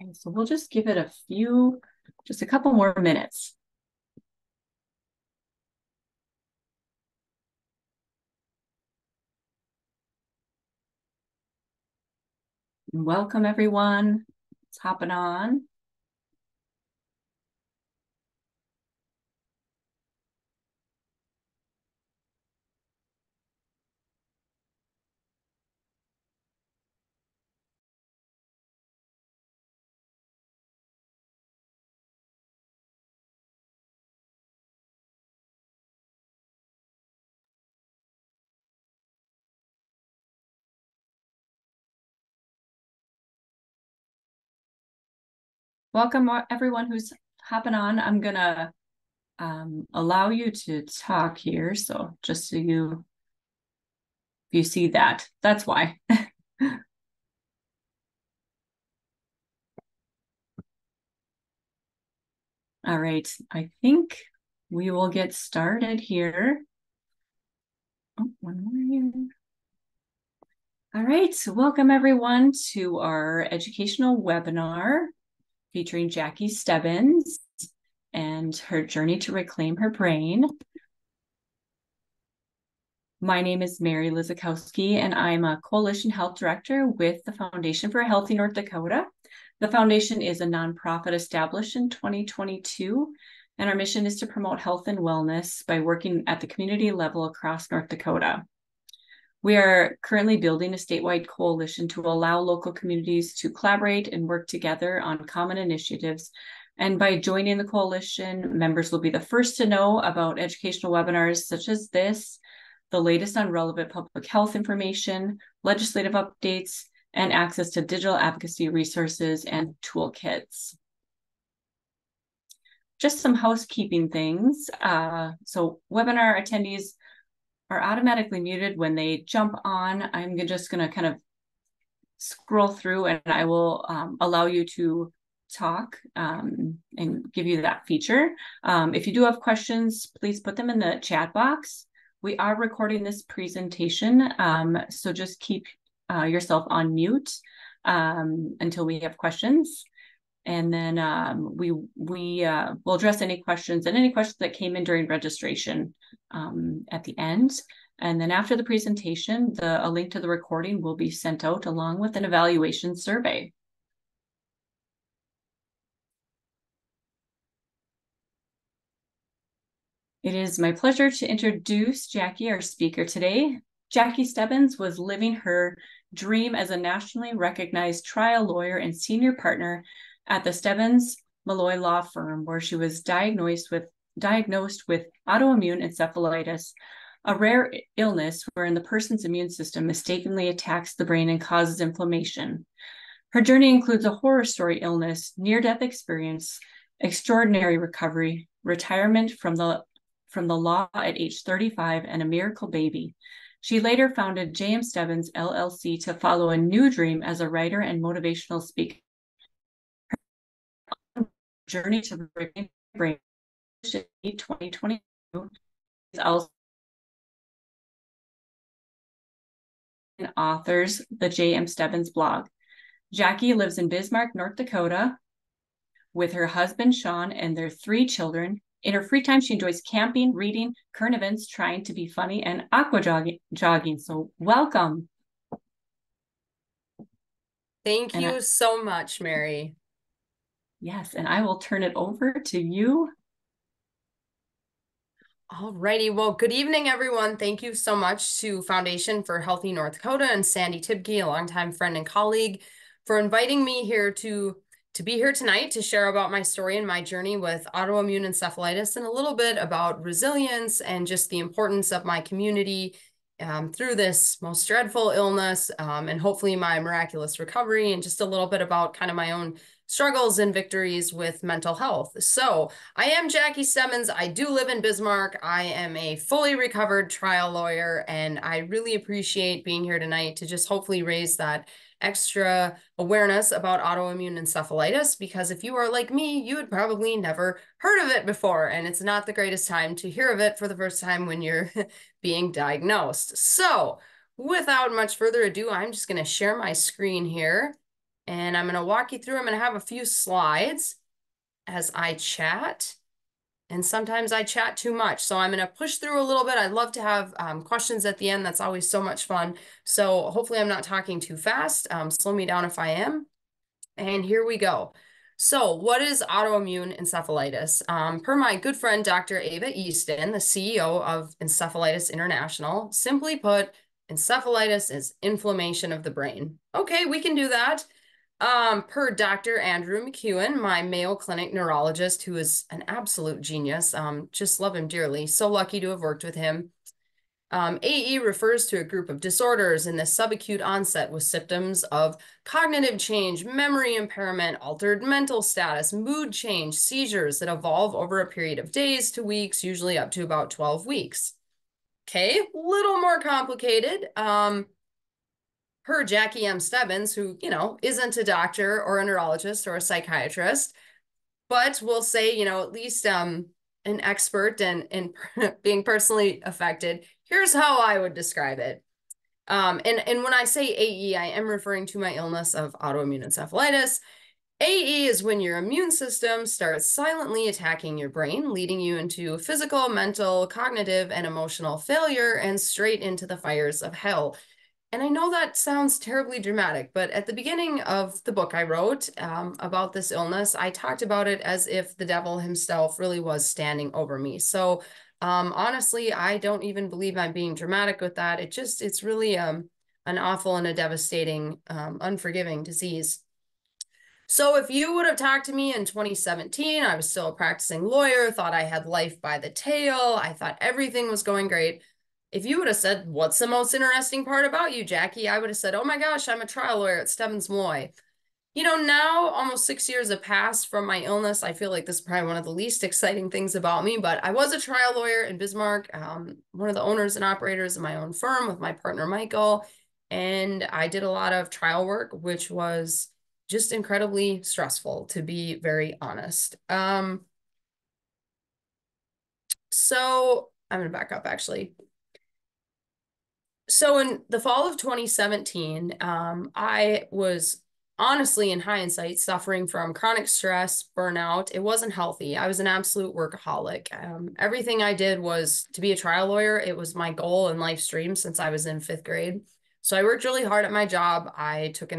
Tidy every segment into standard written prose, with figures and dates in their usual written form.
Okay, so we'll just give it just a couple more minutes. Welcome everyone. It's hopping on. Welcome everyone who's hopping on. I'm gonna allow you to talk here. So just so if you see that, that's why. All right, I think we will get started here. Oh, one more here. All right, so welcome everyone to our educational webinar featuring Jackie Stebbins and her journey to reclaim her brain. My name is Mary Lizakowski, and I'm a Coalition Health Director with the Foundation for a Healthy North Dakota. The foundation is a nonprofit established in 2022, and our mission is to promote health and wellness by working at the community level across North Dakota. We are currently building a statewide coalition to allow local communities to collaborate and work together on common initiatives. And by joining the coalition, members will be the first to know about educational webinars such as this, the latest on relevant public health information, legislative updates, and access to digital advocacy resources and toolkits. Just some housekeeping things. So webinar attendees are automatically muted when they jump on. I'm just going to kind of scroll through and I will allow you to talk and give you that feature. If you do have questions, please put them in the chat box. We are recording this presentation, so just keep yourself on mute until we have questions. And then we'll address any questions that came in during registration at the end. And then after the presentation, a link to the recording will be sent out along with an evaluation survey. It is my pleasure to introduce Jackie, our speaker today. Jackie Stebbins was living her dream as a nationally recognized trial lawyer and senior partner at the Stebbins Malloy Law Firm, where she was diagnosed with autoimmune encephalitis, a rare illness wherein the person's immune system mistakenly attacks the brain and causes inflammation. Her journey includes a horror story illness, near-death experience, extraordinary recovery, retirement from the law at age 35, and a miracle baby. She later founded J.M. Stebbins LLC to follow a new dream as a writer and motivational speaker. Her journey to reclaim brain 2022 is also authors the J.M. Stebbins blog. Jackie lives in Bismarck, North Dakota, with her husband Sean and their 3 children. In her free time, she enjoys camping, reading, current events, trying to be funny, and aqua jogging. So welcome. Thank you so much, Mary. Yes, and I will turn it over to you. All righty. Well, good evening, everyone. Thank you so much to Foundation for Healthy North Dakota and Sandy Tibke, a longtime friend and colleague, for inviting me here to be here tonight to share about my story and my journey with autoimmune encephalitis and a little bit about resilience and just the importance of my community through this most dreadful illness and hopefully my miraculous recovery, and just a little bit about kind of my own struggles and victories with mental health. So I am Jackie Stebbins. I do live in Bismarck. I am a fully recovered trial lawyer, and I really appreciate being here tonight to just hopefully raise that extra awareness about autoimmune encephalitis, because if you are like me, you had probably never heard of it before, and it's not the greatest time to hear of it for the first time when you're being diagnosed. So without much further ado, I'm just going to share my screen here and I'm going to walk you through. I'm going to have a few slides as I chat. And sometimes I chat too much. So I'm going to push through a little bit. I'd love to have questions at the end. That's always so much fun. So hopefully I'm not talking too fast. Slow me down if I am. And here we go. So what is autoimmune encephalitis? Per my good friend, Dr. Ava Easton, the CEO of Encephalitis International, simply put, encephalitis is inflammation of the brain. Okay, we can do that. Per Dr. Andrew McEwen, my Mayo Clinic neurologist, who is an absolute genius, just love him dearly. So lucky to have worked with him. AE refers to a group of disorders in the subacute onset with symptoms of cognitive change, memory impairment, altered mental status, mood change, seizures that evolve over a period of days to weeks, usually up to about 12 weeks. Okay, a little more complicated. Per Jackie Stebbins, who, isn't a doctor or a neurologist or a psychiatrist, but we'll say, at least an expert and being personally affected. Here's how I would describe it. And when I say AE, I am referring to my illness of autoimmune encephalitis. AE is when your immune system starts silently attacking your brain, leading you into physical, mental, cognitive, and emotional failure and straight into the fires of hell. And I know that sounds terribly dramatic, but at the beginning of the book I wrote about this illness, I talked about it as if the devil himself really was standing over me. So honestly, I don't even believe I'm being dramatic with that. It's really an awful and a devastating, unforgiving disease. So if you would have talked to me in 2017, I was still a practicing lawyer, thought I had life by the tail. I thought everything was going great. If you would have said, what's the most interesting part about you, Jackie? I would have said, oh my gosh, I'm a trial lawyer at Stebbins Malloy. Now almost 6 years have passed from my illness. I feel like this is probably one of the least exciting things about me, but I was a trial lawyer in Bismarck, one of the owners and operators of my own firm with my partner, Michael. And I did a lot of trial work, which was just incredibly stressful, to be very honest. So I'm going to back up actually. So in the fall of 2017, I was honestly, in hindsight, suffering from chronic stress, burnout. It wasn't healthy. I was an absolute workaholic. Everything I did was to be a trial lawyer. It was my goal and life stream since I was in 5th grade. So I worked really hard at my job. I took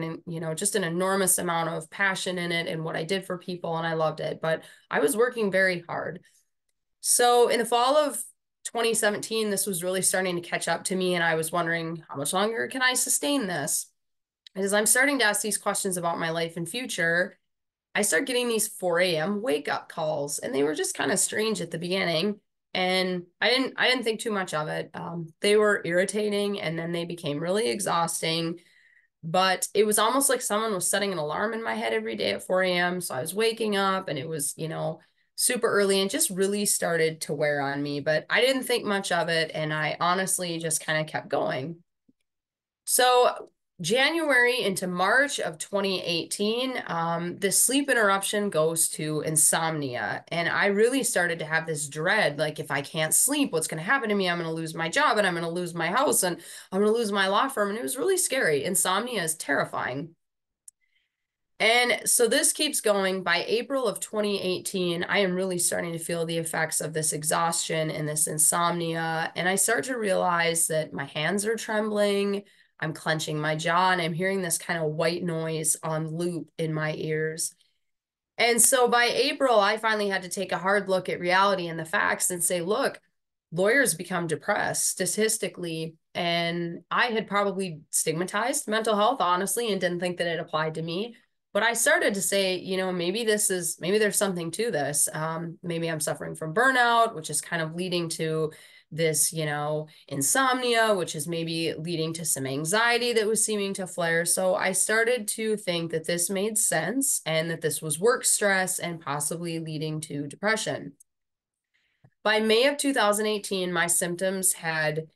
just an enormous amount of passion in it and what I did for people, and I loved it. But I was working very hard. So in the fall of 2017, this was really starting to catch up to me, and I was wondering, how much longer can I sustain this? As I'm starting to ask these questions about my life and future, I start getting these 4 a.m. wake up calls, and they were just kind of strange at the beginning. And I didn't think too much of it. They were irritating, and then they became really exhausting. But it was almost like someone was setting an alarm in my head every day at 4 a.m. So I was waking up, and it was, super early, and just really started to wear on me. But I didn't think much of it, and I honestly just kind of kept going. So January into March of 2018, this sleep interruption goes to insomnia. And I really started to have this dread, like, if I can't sleep, what's going to happen to me? I'm going to lose my job, and I'm going to lose my house, and I'm going to lose my law firm. And it was really scary. Insomnia is terrifying. And so this keeps going. By April of 2018, I am really starting to feel the effects of this exhaustion and this insomnia. And I start to realize that my hands are trembling. I'm clenching my jaw, and I'm hearing this kind of white noise on loop in my ears. And so by April, I finally had to take a hard look at reality and the facts and say, look, lawyers become depressed statistically. And I had probably stigmatized mental health, honestly, and didn't think that it applied to me. But I started to say, maybe there's something to this. Maybe I'm suffering from burnout, which is kind of leading to this, insomnia, which is maybe leading to some anxiety that was seeming to flare. So I started to think that this made sense and that this was work stress and possibly leading to depression. By May of 2018, my symptoms had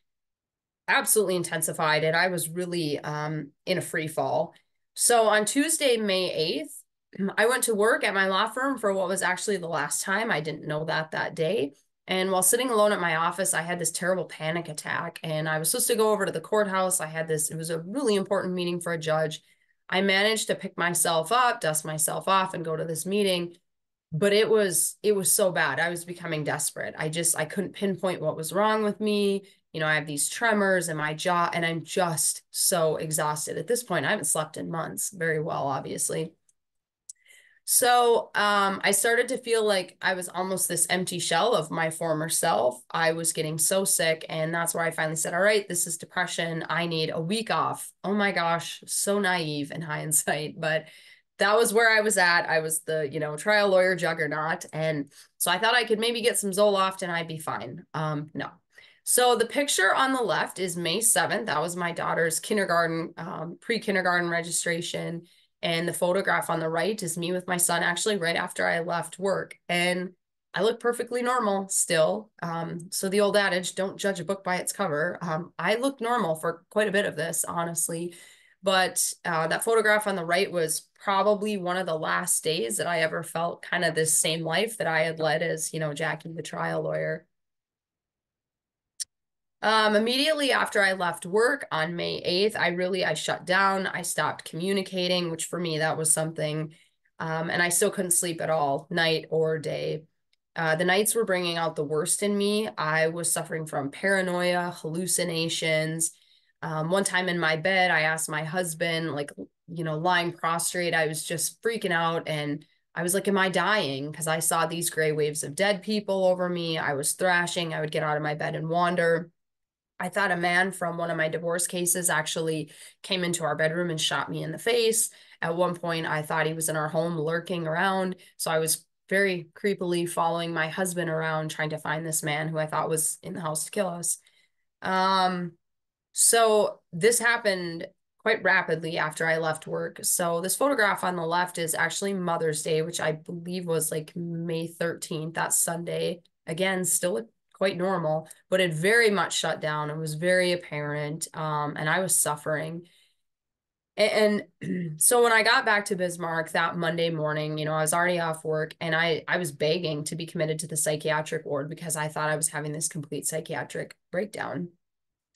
absolutely intensified, and I was really in a free fall. So on Tuesday, May 8th, I went to work at my law firm for what was actually the last time. I didn't know that day. And while sitting alone at my office, I had this terrible panic attack, and I was supposed to go over to the courthouse. It was a really important meeting for a judge. I managed to pick myself up, dust myself off, and go to this meeting. But it was so bad. I was becoming desperate. I couldn't pinpoint what was wrong with me. I have these tremors in my jaw, and I'm just so exhausted. At this point, I haven't slept in months very well, obviously. So I started to feel like I was almost this empty shell of my former self. I was getting so sick, and that's where I finally said, all right, this is depression. I need a week off. Oh my gosh, so naive in hindsight, but that was where I was at. I was the, trial lawyer juggernaut. And so I thought I could maybe get some Zoloft and I'd be fine. No. So the picture on the left is May 7th. That was my daughter's kindergarten, pre-kindergarten registration. And the photograph on the right is me with my son actually right after I left work. And I look perfectly normal still. So the old adage, don't judge a book by its cover. I looked normal for quite a bit of this, honestly. But that photograph on the right was probably one of the last days that I ever felt kind of this same life that I had led as, Jackie, the trial lawyer. Immediately after I left work on May 8th, I shut down. I stopped communicating, which for me, that was something. And I still couldn't sleep at all, night or day. The nights were bringing out the worst in me. I was suffering from paranoia, hallucinations. One time in my bed, I asked my husband, like, lying prostrate, I was just freaking out. And I was like, am I dying? Because I saw these gray waves of dead people over me. I was thrashing. I would get out of my bed and wander. I thought a man from one of my divorce cases actually came into our bedroom and shot me in the face. At one point, I thought he was in our home lurking around. So I was very creepily following my husband around, trying to find this man who I thought was in the house to kill us. So this happened quite rapidly after I left work. So this photograph on the left is actually Mother's Day, which I believe was like May 13th, that Sunday. Again, still quite normal, but it very much shut down. It was very apparent, and I was suffering. And so when I got back to Bismarck that Monday morning, I was already off work, and I was begging to be committed to the psychiatric ward because I thought I was having this complete psychiatric breakdown.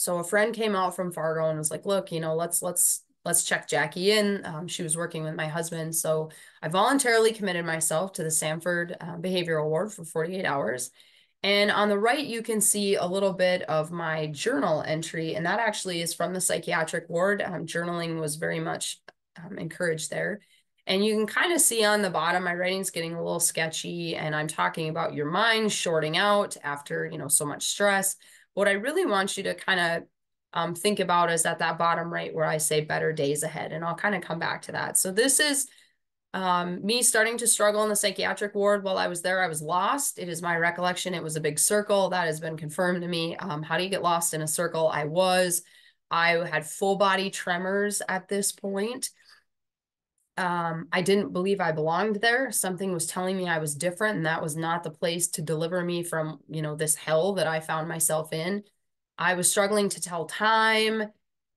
So a friend came out from Fargo and was like, look, let's check Jackie in. She was working with my husband. So I voluntarily committed myself to the Sanford Behavioral Ward for 48 hours. And on the right, you can see a little bit of my journal entry, and that actually is from the psychiatric ward. Journaling was very much encouraged there. And you can kind of see on the bottom, my writing's getting a little sketchy, and I'm talking about your mind shorting out after, so much stress. What I really want you to kind of think about is at that bottom right where I say better days ahead, and I'll kind of come back to that. So this is me starting to struggle in the psychiatric ward. While I was there, I was lost. It is my recollection. It was a big circle. That has been confirmed to me. How do you get lost in a circle? I had full body tremors at this point. I didn't believe I belonged there. Something was telling me I was different, and that was not the place to deliver me from, this hell that I found myself in. I was struggling to tell time,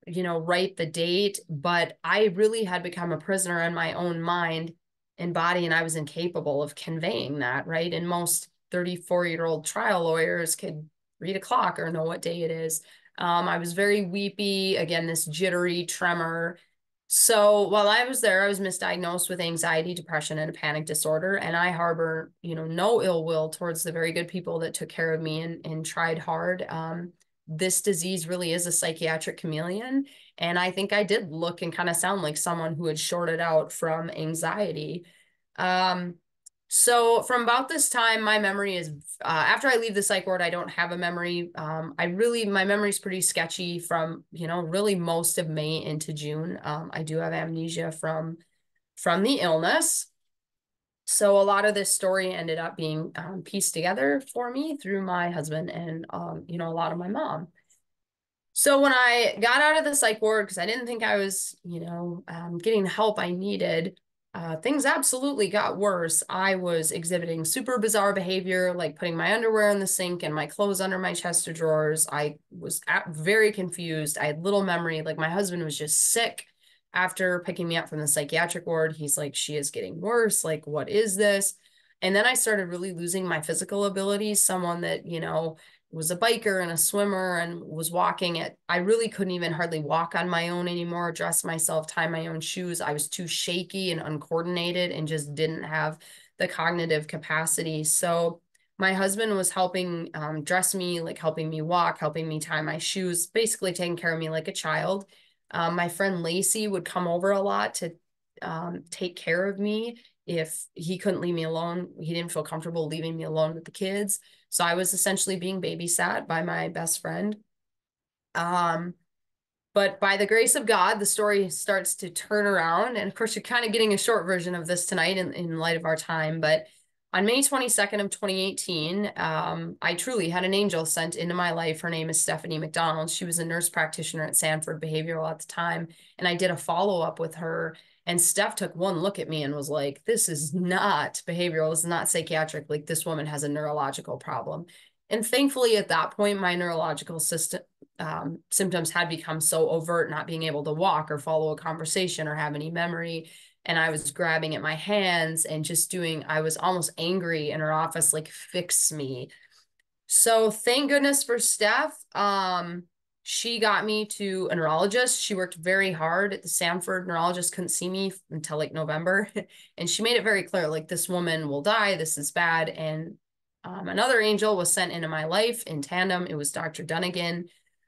write the date, but I really had become a prisoner in my own mind and body, and I was incapable of conveying that, right? And most 34-year-old trial lawyers could read a clock or know what day it is. I was very weepy, again, this jittery tremor. So while I was there, I was misdiagnosed with anxiety, depression, and a panic disorder. And I harbor, no ill will towards the very good people that took care of me and tried hard. This disease really is a psychiatric chameleon. And I think I did look and kind of sound like someone who had shorted out from anxiety. So from about this time, my memory is, after I leave the psych ward, I don't have a memory. My memory is pretty sketchy from, really most of May into June. I do have amnesia from the illness. So a lot of this story ended up being pieced together for me through my husband and, a lot of my mom. So when I got out of the psych ward, because I didn't think I was, getting the help I needed, things absolutely got worse. I was exhibiting super bizarre behavior, like putting my underwear in the sink and my clothes under my chest of drawers. I was very confused. I had little memory. Like my husband was just sick after picking me up from the psychiatric ward. He's like, she is getting worse. Like, what is this? And then I started really losing my physical abilities. Someone that, was a biker and a swimmer and was walking at, I really couldn't even hardly walk on my own anymore, dress myself, tie my own shoes. I was too shaky and uncoordinated and just didn't have the cognitive capacity. So my husband was helping dress me, like helping me walk, helping me tie my shoes, basically taking care of me like a child. My friend Lacey would come over a lot to take care of me if he couldn't leave me alone. He didn't feel comfortable leaving me alone with the kids. So I was essentially being babysat by my best friend. But by the grace of God, the story starts to turn around. And of course, you're kind of getting a short version of this tonight in light of our time. But on May 22nd of 2018, I truly had an angel sent into my life. Her name is Stephanie McDonald. She was a nurse practitioner at Sanford Behavioral at the time. And I did a follow-up with her. And Steph took one look at me and was like, this is not behavioral. This is not psychiatric. Like, this woman has a neurological problem. And thankfully, at that point, my neurological symptoms had become so overt, not being able to walk or follow a conversation or have any memory. And I was grabbing at my hands and just doing, I was almost angry in her office, like, fix me. So thank goodness for Steph. She got me to a neurologist. She worked very hard at the Sanford. Neurologist couldn't see me until like November. And she made it very clear, like, this woman will die. This is bad. And another angel was sent into my life in tandem. It was Dr. Dunnigan.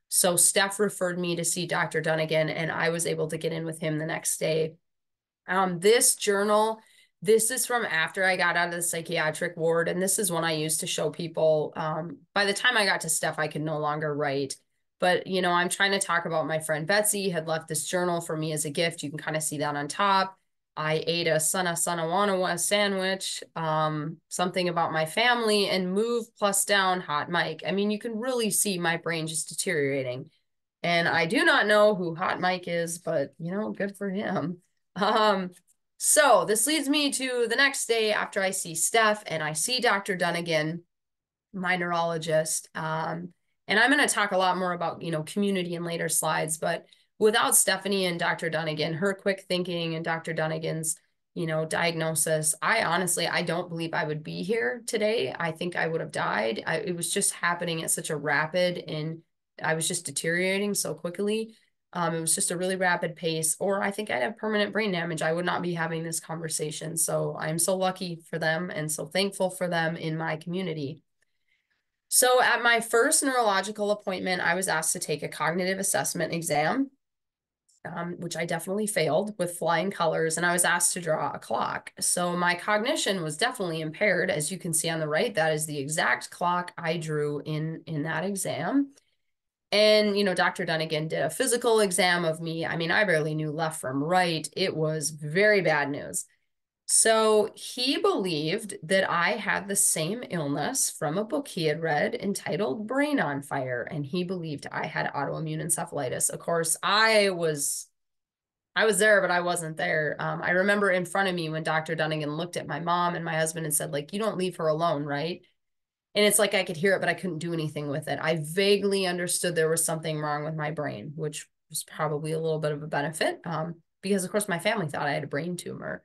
So Steph referred me to see Dr. Dunnigan, and I was able to get in with him the next day. This journal, this is from after I got out of the psychiatric ward, and this is one I used to show people. By the time I got to Steph, I could no longer write. But, you know, I'm trying to talk about my friend Betsy had left this journal for me as a gift. You can kind of see that on top. I ate a Sanawana sandwich, something about my family, and move plus down hot Mike. I mean, you can really see my brain just deteriorating. And I do not know who Hot Mike is, but, you know, good for him. So this leads me to the next day after I see Steph and I see Dr. Dunnigan, my neurologist. And I'm going to talk a lot more about, you know, community in later slides, but without Stephanie and Dr. Dunnigan, her quick thinking and Dr. Dunnigan's, you know, diagnosis, I honestly, I don't believe I would be here today. I think I would have died. It was just happening at such a rapid, and I was just deteriorating so quickly. It was just a really rapid pace, or I think I'd have permanent brain damage. I would not be having this conversation. So I'm so lucky for them and so thankful for them in my community. So at my first neurological appointment, I was asked to take a cognitive assessment exam, which I definitely failed with flying colors, and I was asked to draw a clock. So my cognition was definitely impaired. As you can see on the right, that is the exact clock I drew in that exam. And, you know, Dr. Dunnigan did a physical exam of me. I mean, I barely knew left from right. It was very bad news. So he believed that I had the same illness from a book he had read entitled Brain on Fire, and he believed I had autoimmune encephalitis. Of course, I was there, but I wasn't there. I remember in front of me when Dr. Dunnigan looked at my mom and my husband and said, like, you don't leave her alone, right? And it's like I could hear it, but I couldn't do anything with it. I vaguely understood there was something wrong with my brain, which was probably a little bit of a benefit, because, of course, my family thought I had a brain tumor.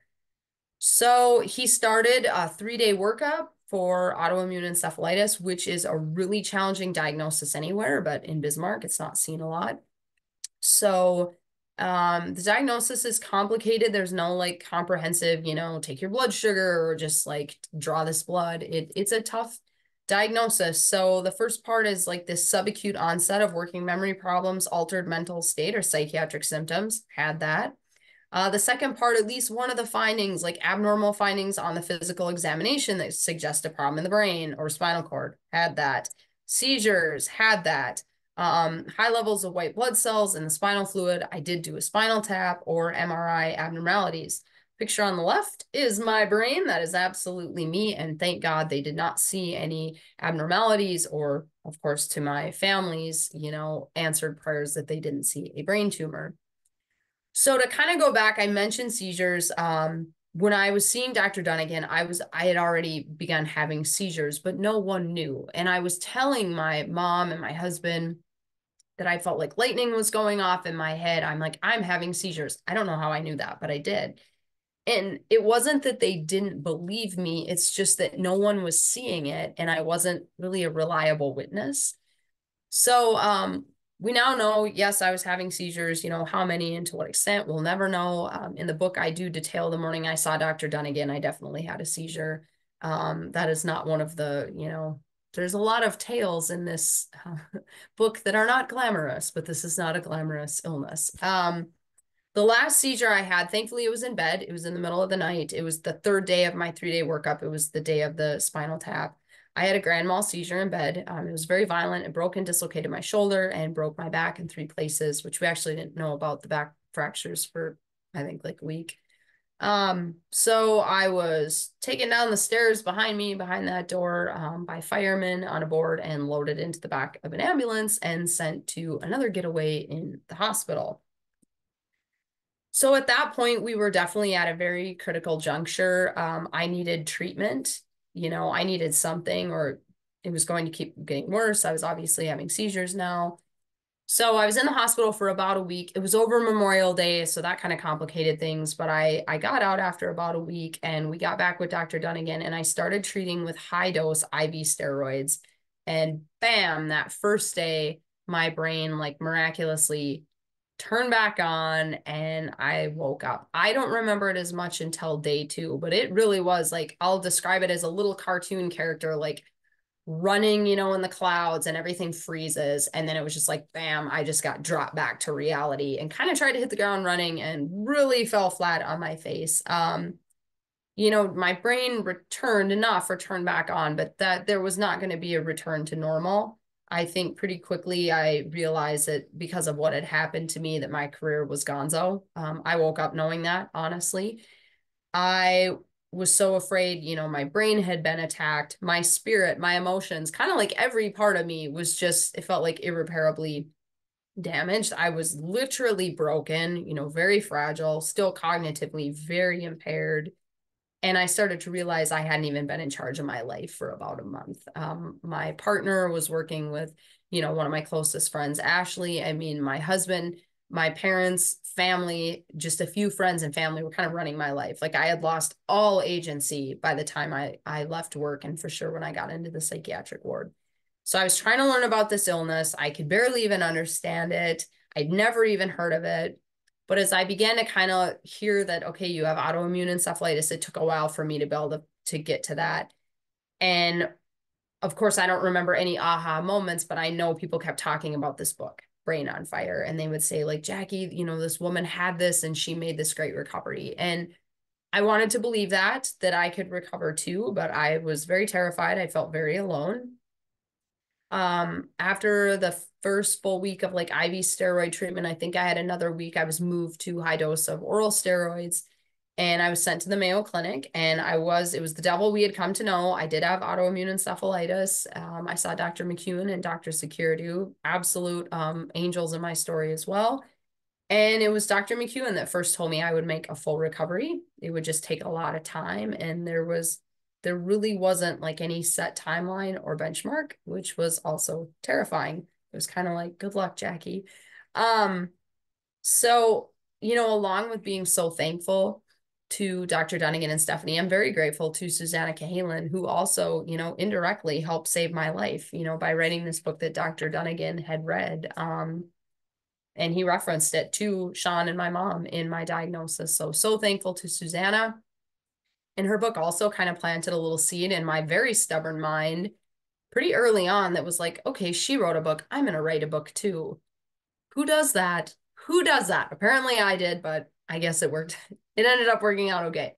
So he started a 3-day workup for autoimmune encephalitis, which is a really challenging diagnosis anywhere, but in Bismarck, it's not seen a lot. So the diagnosis is complicated. There's no like comprehensive, you know, take your blood sugar or just like draw this blood. It's a tough diagnosis. So the first part is like this subacute onset of working memory problems, altered mental state, or psychiatric symptoms. Had that. The second part, at least one of the findings, like abnormal findings on the physical examination that suggest a problem in the brain or spinal cord. Had that. Seizures. Had that. High levels of white blood cells in the spinal fluid. I did do a spinal tap or MRI abnormalities. Picture on the left is my brain. That is absolutely me. And thank God they did not see any abnormalities, or, of course, to my family's, you know, answered prayers that they didn't see a brain tumor. So to kind of go back, I mentioned seizures. When I was seeing Dr. Dunnigan, I had already begun having seizures, but no one knew. And I was telling my mom and my husband that I felt like lightning was going off in my head. I'm like, I'm having seizures. I don't know how I knew that, but I did. And it wasn't that they didn't believe me. It's just that no one was seeing it and I wasn't really a reliable witness. So we now know, yes, I was having seizures, how many and to what extent, we'll never know. In the book, I do detail the morning I saw Dr. Dunnigan, I definitely had a seizure. That is not one of the, there's a lot of tales in this book that are not glamorous, but this is not a glamorous illness. The last seizure I had, thankfully, it was in bed. It was in the middle of the night. It was the third day of my 3-day workup. It was the day of the spinal tap. I had a grand mal seizure in bed. It was very violent. It broke and dislocated my shoulder and broke my back in 3 places, which we actually didn't know about the back fractures for, I think, like a week. So I was taken down the stairs behind me, behind that door, by firemen on a board and loaded into the back of an ambulance and sent to another getaway in the hospital. So at that point, we were definitely at a very critical juncture. I needed treatment. I needed something, or it was going to keep getting worse. I was obviously having seizures now. So I was in the hospital for about a week. It was over Memorial Day, so that kind of complicated things. But I got out after about a week, and we got back with Dr. Dunnigan, and I started treating with high-dose IV steroids. And bam, that first day, my brain like miraculously turned back on and I woke up. I don't remember it as much until day 2, but it really was like, I'll describe it as a little cartoon character, like running, in the clouds and everything freezes. And then it was just like, bam, I just got dropped back to reality and kind of tried to hit the ground running and really fell flat on my face. My brain returned back on, but that there was not going to be a return to normal. I think pretty quickly I realized that because of what had happened to me, that my career was gonzo. I woke up knowing that, honestly. I was so afraid, my brain had been attacked, my spirit, my emotions, kind of like every part of me was just, it felt like irreparably damaged. I was literally broken, very fragile, still cognitively very impaired. And I started to realize I hadn't even been in charge of my life for about a month. My partner was working with, one of my closest friends, Ashley. I mean, my husband, my parents, family, just a few friends and family were kind of running my life. Like I had lost all agency by the time I left work, and for sure when I got into the psychiatric ward. So I was trying to learn about this illness. I could barely even understand it. I'd never even heard of it. But as I began to kind of hear that, okay, you have autoimmune encephalitis, it took a while for me to be able to get to that. And of course, I don't remember any aha moments, but I know people kept talking about this book, Brain on Fire. And they would say, like, Jackie, this woman had this and she made this great recovery. And I wanted to believe that I could recover too, but I was very terrified. I felt very alone. After the first full week of like IV steroid treatment, I think I had another week, I was moved to high dose of oral steroids and I was sent to the Mayo Clinic, and it was the devil we had come to know. I did have autoimmune encephalitis. I saw Dr. McEwen and Dr. Security, absolute angels in my story as well. And it was Dr. McEwen that first told me I would make a full recovery. It would just take a lot of time. And there really wasn't like any set timeline or benchmark, which was also terrifying. It was kind of like, good luck, Jackie. So, along with being so thankful to Dr. Dunnigan and Stephanie, I'm very grateful to Susanna Cahalan, who also, indirectly helped save my life, by writing this book that Dr. Dunnigan had read. And he referenced it to Sean and my mom in my diagnosis. So thankful to Susanna. And her book also kind of planted a little seed in my very stubborn mind pretty early on that was like, okay, she wrote a book. I'm going to write a book too. Who does that? Who does that? Apparently I did, but I guess it worked. It ended up working out okay.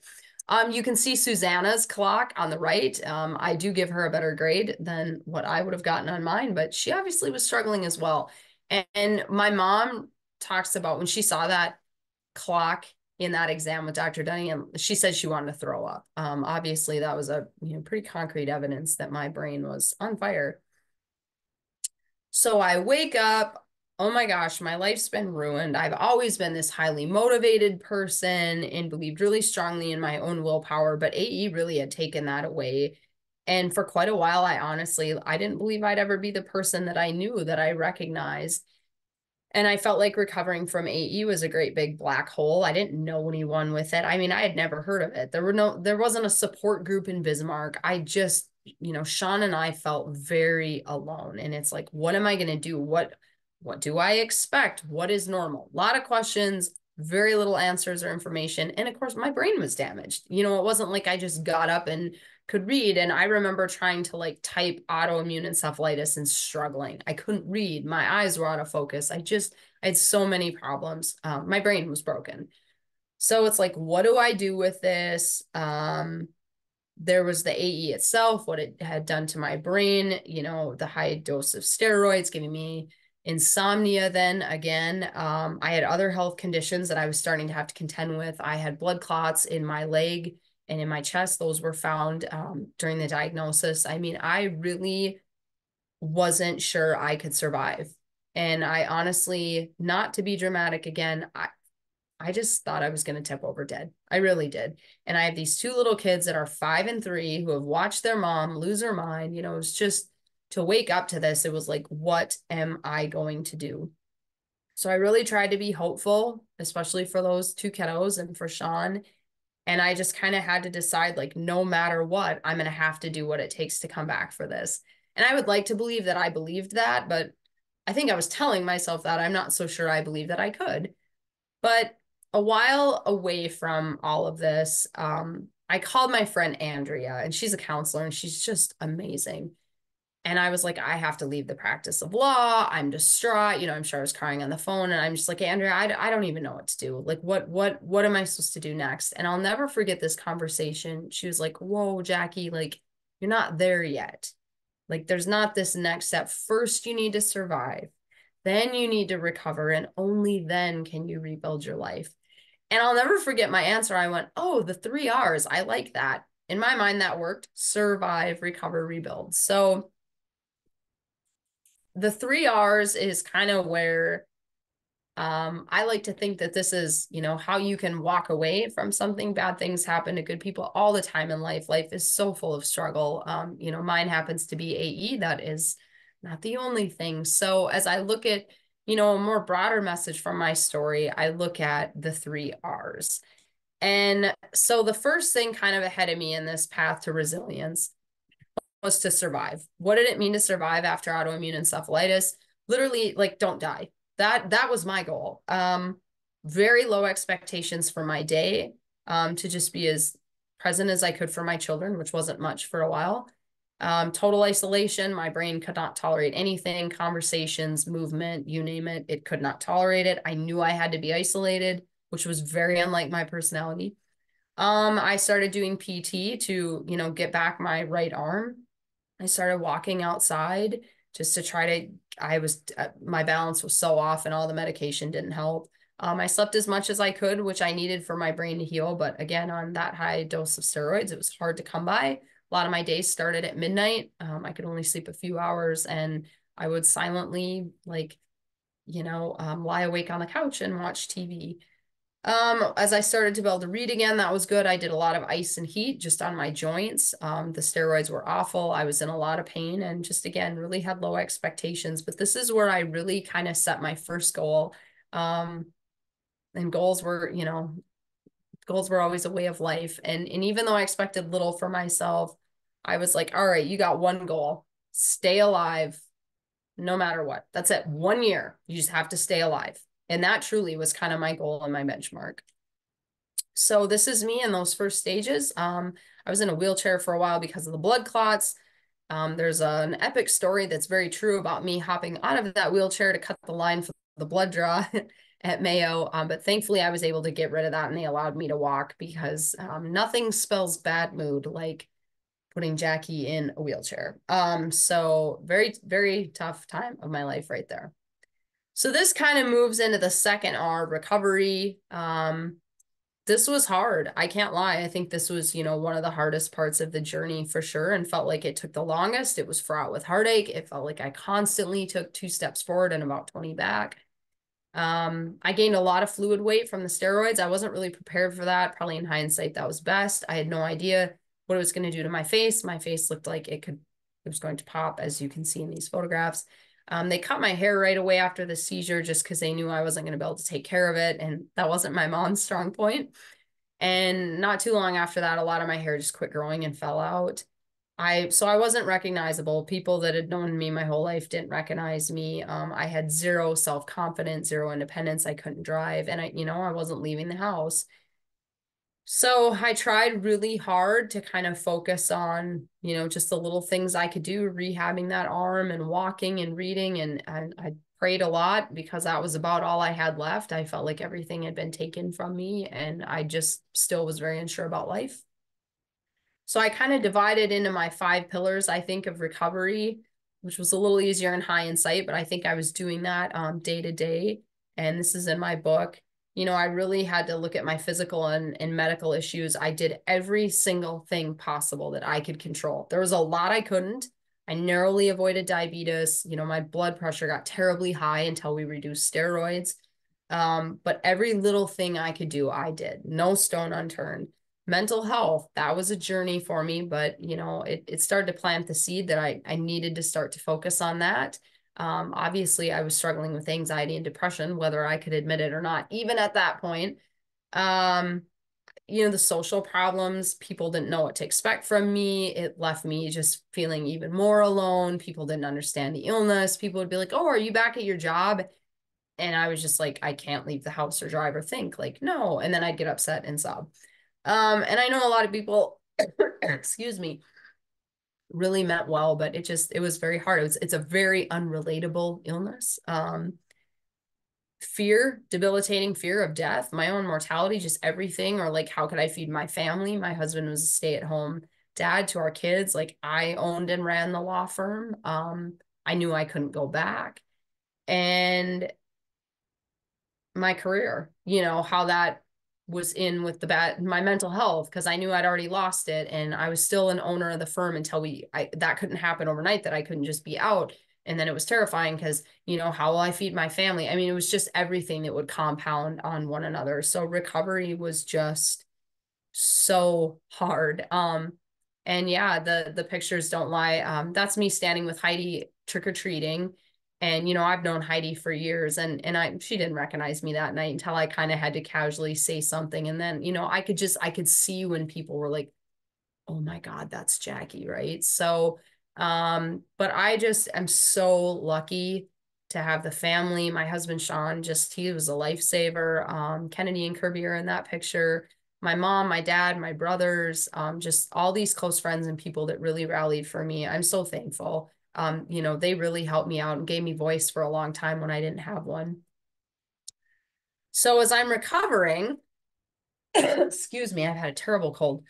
You can see Susanna's clock on the right. I do give her a better grade than what I would have gotten on mine, but she obviously was struggling as well. And my mom talks about when she saw that clock in that exam with Dr. Dunning, she said she wanted to throw up. Obviously, that was a pretty concrete evidence that my brain was on fire. So I wake up. Oh my gosh, my life's been ruined. I've always been this highly motivated person and believed really strongly in my own willpower, but AE really had taken that away. And for quite a while, I didn't believe I'd ever be the person that I knew, that I recognized. And I felt like recovering from AE was a great big black hole. I didn't know anyone with it. I mean, I had never heard of it. There wasn't a support group in Bismarck. I just, Sean and I felt very alone. And it's like, what am I going to do? What do I expect? What is normal? A lot of questions, very little answers or information. And of course, my brain was damaged. It wasn't like I just got up and could read. And I remember trying to like type autoimmune encephalitis and struggling. I couldn't read. My eyes were out of focus. I had so many problems. My brain was broken. So it's like, what do I do with this? There was the AE itself, what it had done to my brain, the high dose of steroids giving me insomnia. Then again, I had other health conditions that I was starting to have to contend with. I had blood clots in my leg and in my chest. Those were found during the diagnosis. I mean, I really wasn't sure I could survive. And I honestly, not to be dramatic again, I just thought I was going to tip over dead. I really did. And I have these two little kids that are 5 and 3 who have watched their mom lose her mind. It was just to wake up to this. It was like, what am I going to do? So I really tried to be hopeful, especially for those two kiddos and for Sean. And I just kind of had to decide, like, no matter what, I'm going to have to do what it takes to come back for this. And I would like to believe that I believed that, but I think I was telling myself that. I'm not so sure I believe that I could. But a while away from all of this, I called my friend Andrea, and she's a counselor, and she's just amazing. And I was like, I have to leave the practice of law. I'm distraught. I'm sure I was crying on the phone. And I'm just like, Andrea, I don't even know what to do. Like, what am I supposed to do next? And I'll never forget this conversation. She was like, whoa, Jackie, like, you're not there yet. Like, there's not this next step. First, you need to survive. Then you need to recover. And only then can you rebuild your life. And I'll never forget my answer. I went, oh, the 3 R's. I like that. In my mind, that worked. Survive, recover, rebuild. So the 3 R's is kind of where I like to think that this is, how you can walk away from something. Bad things happen to good people all the time in life. Life is so full of struggle. Mine happens to be AE. That is not the only thing. So as I look at, a more broader message from my story, I look at the 3 R's. And so the first thing kind of ahead of me in this path to resilience was to survive. What did it mean to survive after autoimmune encephalitis? Literally, like, don't die. That was my goal. Very low expectations for my day, to just be as present as I could for my children, which wasn't much for a while. Total isolation. My brain could not tolerate anything, conversations, movement, you name it. It could not tolerate it. I knew I had to be isolated, which was very unlike my personality. I started doing PT to, get back my right arm. I started walking outside just to try to, my balance was so off and all the medication didn't help. I slept as much as I could, which I needed for my brain to heal. But again, on that high dose of steroids, it was hard to come by. A lot of my days started at midnight. I could only sleep a few hours, and I would silently, like, lie awake on the couch and watch TV. As I started to be able to read again, that was good. I did a lot of ice and heat just on my joints. The steroids were awful. I was in a lot of pain and just, again, really had low expectations. But this is where I really kind of set my first goal. And goals were, goals were always a way of life. And even though I expected little for myself, I was like, all right, you got one goal, stay alive no matter what. That's it. 1 year. You just have to stay alive. And that truly was kind of my goal and my benchmark. So this is me in those first stages. I was in a wheelchair for a while because of the blood clots. There's an epic story that's very true about me hopping out of that wheelchair to cut the line for the blood draw at Mayo. But thankfully I was able to get rid of that, and they allowed me to walk, because nothing spells bad mood like putting Jackie in a wheelchair. So very, very tough time of my life right there. So this kind of moves into the second R, recovery. This was hard. I can't lie. I think this was, one of the hardest parts of the journey for sure, and felt like it took the longest. It was fraught with heartache. It felt like I constantly took 2 steps forward and about 20 back. I gained a lot of fluid weight from the steroids. I wasn't really prepared for that. Probably in hindsight, that was best. I had no idea what it was going to do to my face. My face looked like it was going to pop, as you can see in these photographs. They cut my hair right away after the seizure just because they knew I wasn't going to be able to take care of it. And that wasn't my mom's strong point. And not too long after that, a lot of my hair just quit growing and fell out. So I wasn't recognizable. People that had known me my whole life didn't recognize me. I had zero self-confidence, zero independence. I couldn't drive, and I wasn't leaving the house. So I tried really hard to kind of focus on, just the little things I could do, rehabbing that arm and walking and reading. And I prayed a lot because that was about all I had left. I felt like everything had been taken from me, and I just still was very unsure about life. So I kind of divided into my 5 pillars, I think, of recovery, which was a little easier in hindsight, but I think I was doing that day to day. And this is in my book. I really had to look at my physical and medical issues. I did every single thing possible that I could control. There was a lot I couldn't. I narrowly avoided diabetes. My blood pressure got terribly high until we reduced steroids. But every little thing I could do, I did. No stone unturned. Mental health, that was a journey for me, but it started to plant the seed that I needed to start to focus on that. Obviously I was struggling with anxiety and depression, whether I could admit it or not, even at that point. The social problems, people didn't know what to expect from me. It left me just feeling even more alone. People didn't understand the illness. People would be like, "Oh, are you back at your job?" And I was just like, I can't leave the house or drive or think, like, no. And then I'd get upset and sob. And I know a lot of people, excuse me, really meant well, but it was very hard. It's a very unrelatable illness. Fear, debilitating fear of death, my own mortality, just everything, or like, how could I feed my family? My husband was a stay-at-home dad to our kids. Like, I owned and ran the law firm. I knew I couldn't go back. And my career, how that was in with my mental health, because I knew I'd already lost it, and I was still an owner of the firm until that couldn't happen overnight, that I couldn't just be out. And then it was terrifying because, how will I feed my family? I mean, it was just everything that would compound on one another. So recovery was just so hard. And yeah, the pictures don't lie. That's me standing with Heidi trick-or-treating. And, I've known Heidi for years, and she didn't recognize me that night until I kind of had to casually say something. And then, I could see when people were like, "Oh my God, that's Jackie," right? So, but I just am so lucky to have the family. My husband, Sean, he was a lifesaver. Kennedy and Kirby are in that picture. My mom, my dad, my brothers, just all these close friends and people that really rallied for me. I'm so thankful. They really helped me out and gave me voice for a long time when I didn't have one. So as I'm recovering, excuse me, I've had a terrible cold.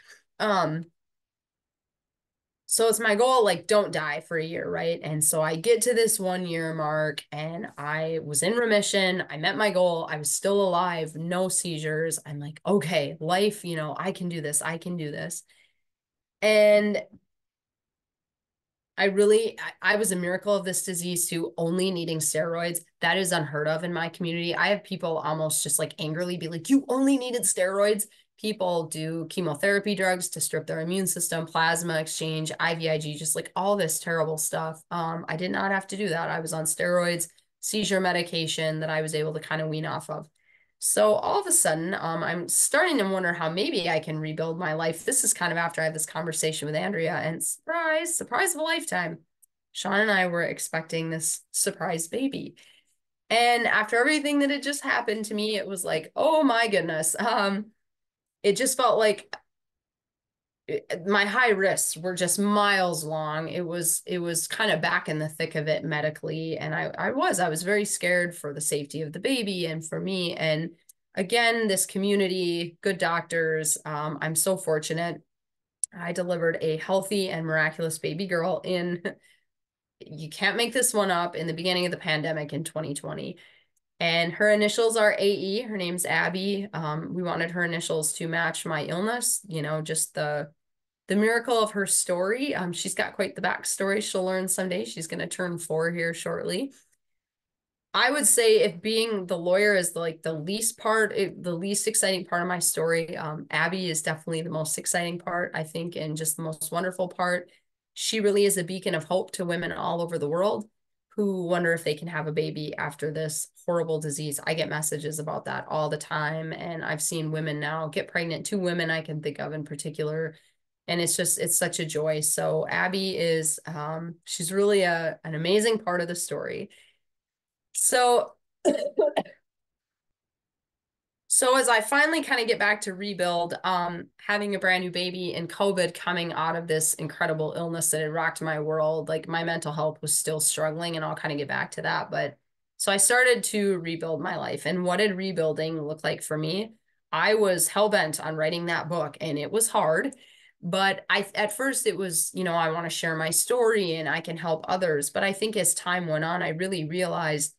So it's my goal, like, don't die for a year, right? And so I get to this 1 year mark, and I was in remission. I met my goal. I was still alive, no seizures. I'm like, okay, life, I can do this. I can do this. And I was a miracle of this disease too, only needing steroids. That is unheard of in my community. I have people almost just like angrily be like, "You only needed steroids." People do chemotherapy drugs to strip their immune system, plasma exchange, IVIG, just like all this terrible stuff. I did not have to do that. I was on steroids, seizure medication that I was able to kind of wean off of. So all of a sudden, I'm starting to wonder how maybe I can rebuild my life. This is kind of after I had this conversation with Andrea, and surprise of a lifetime. Sean and I were expecting this surprise baby. And after everything that had just happened to me, it was like, oh my goodness. It just felt like my high risks were just miles long. It was kind of back in the thick of it medically. And I was very scared for the safety of the baby and for me. And again, this community, good doctors. I'm so fortunate. I delivered a healthy and miraculous baby girl you can't make this one up, in the beginning of the pandemic in 2020. And her initials are AE. Her name's Abby. We wanted her initials to match my illness, just the miracle of her story. She's got quite the backstory. She'll learn someday. She's going to turn 4 here shortly. I would say, if being the lawyer is the least exciting part of my story, Abby is definitely the most exciting part, I think, and just the most wonderful part. She really is a beacon of hope to women all over the world who wonder if they can have a baby after this horrible disease. I get messages about that all the time. And I've seen women now get pregnant, 2 women I can think of in particular. And it's such a joy. So Abby is, she's really an amazing part of the story. So So as I finally kind of get back to rebuild, having a brand new baby and COVID coming out of this incredible illness that had rocked my world, like my mental health was still struggling, and I'll kind of get back to that. But so I started to rebuild my life. And what did rebuilding look like for me? I was hell-bent on writing that book, and it was hard. But at first it was, I want to share my story and I can help others. But I think as time went on, I really realized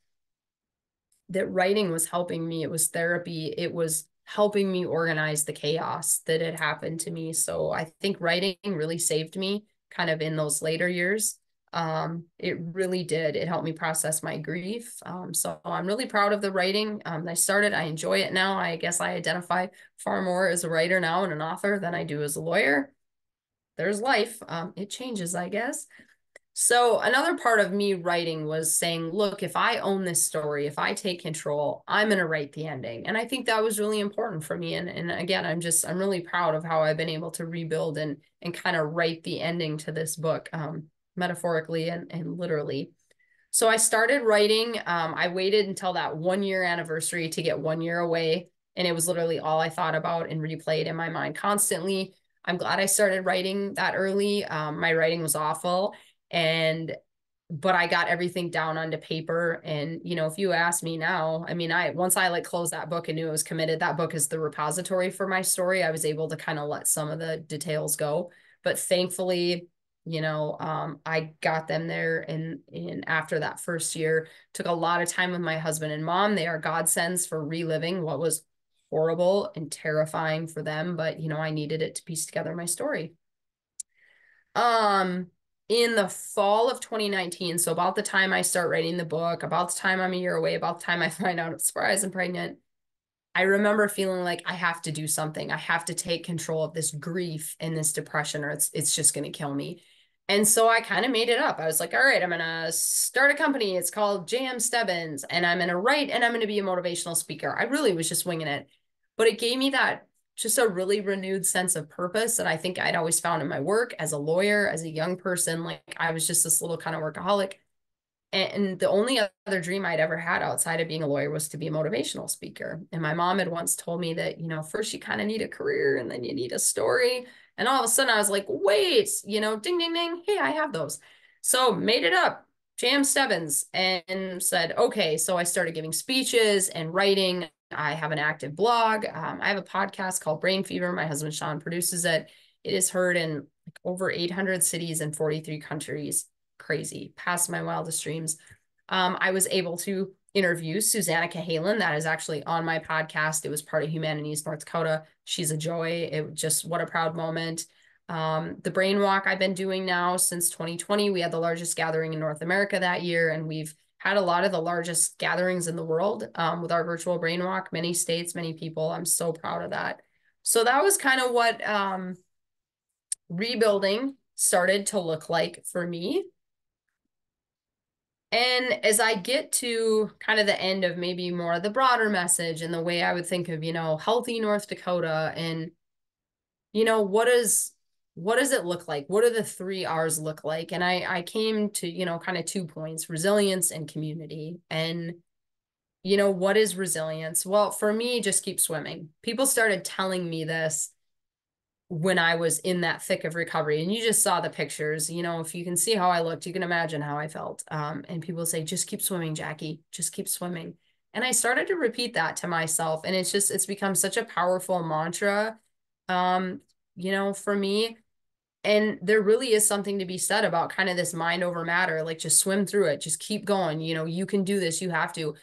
that writing was helping me. It was therapy. It was helping me organize the chaos that had happened to me. So I think writing really saved me kind of in those later years. It really did. It helped me process my grief. So I'm really proud of the writing. I started, I enjoy it now. I guess I identify far more as a writer now and an author than I do as a lawyer. There's life. It changes, I guess. So another part of me writing was saying, look, if I own this story, if I take control, I'm going to write the ending. And I think that was really important for me. And again, I'm really proud of how I've been able to rebuild and kind of write the ending to this book, metaphorically and literally. So I started writing. I waited until that 1 year anniversary to get 1 year away. And it was literally all I thought about and replayed in my mind constantly. I'm glad I started writing that early. My writing was awful. But I got everything down onto paper. And, if you ask me now, I mean, once I closed that book and knew it was committed, that book is the repository for my story. I was able to kind of let some of the details go, but thankfully, I got them there. And after that first year, took a lot of time with my husband and mom. They are godsends for reliving what was horrible and terrifying for them. But, I needed it to piece together my story. In the fall of 2019, so about the time I start writing the book, about the time I'm a year away, about the time I find out, surprise, I'm pregnant, I remember feeling like I have to do something. I have to take control of this grief and this depression, or it's just going to kill me. And so I kind of made it up. I was like, all right, I'm going to start a company. It's called Jackie Stebbins, and I'm going to write and I'm going to be a motivational speaker. I really was just winging it, but it gave me that just a really renewed sense of purpose that I think I'd always found in my work as a lawyer, as a young person. Like I was just this little kind of workaholic. And the only other dream I'd ever had outside of being a lawyer was to be a motivational speaker. And my mom had once told me that, first you kind of need a career and then you need a story. And all of a sudden I was like, wait, ding, ding, ding. Hey, I have those. So made it up, Jam Stebbins, and said, okay. So I started giving speeches and writing. I have an active blog. I have a podcast called Brain Fever. My husband, Sean, produces it. It is heard in over 800 cities and 43 countries. Crazy, past my wildest dreams. I was able to interview Susanna Cahalan. That is actually on my podcast. It was part of Humanities North Dakota. She's a joy. It just, what a proud moment. The Brain Walk I've been doing now since 2020. We had the largest gathering in North America that year, and we've had a lot of the largest gatherings in the world with our virtual Brain Walk, many states, many people. I'm so proud of that. So that was kind of what rebuilding started to look like for me. And as I get to kind of the end of maybe more of the broader message and the way I would think of, healthy North Dakota and, what does it look like? What do the 3 R's look like? And I came to, kind of 2 points, resilience and community. And, what is resilience? Well, for me, just keep swimming. People started telling me this when I was in that thick of recovery. And you just saw the pictures, if you can see how I looked, you can imagine how I felt. And people say, just keep swimming, Jackie, just keep swimming. And I started to repeat that to myself. And it's become such a powerful mantra, for me. And there really is something to be said about kind of this mind over matter, like just swim through it, just keep going. You can do this, you have to.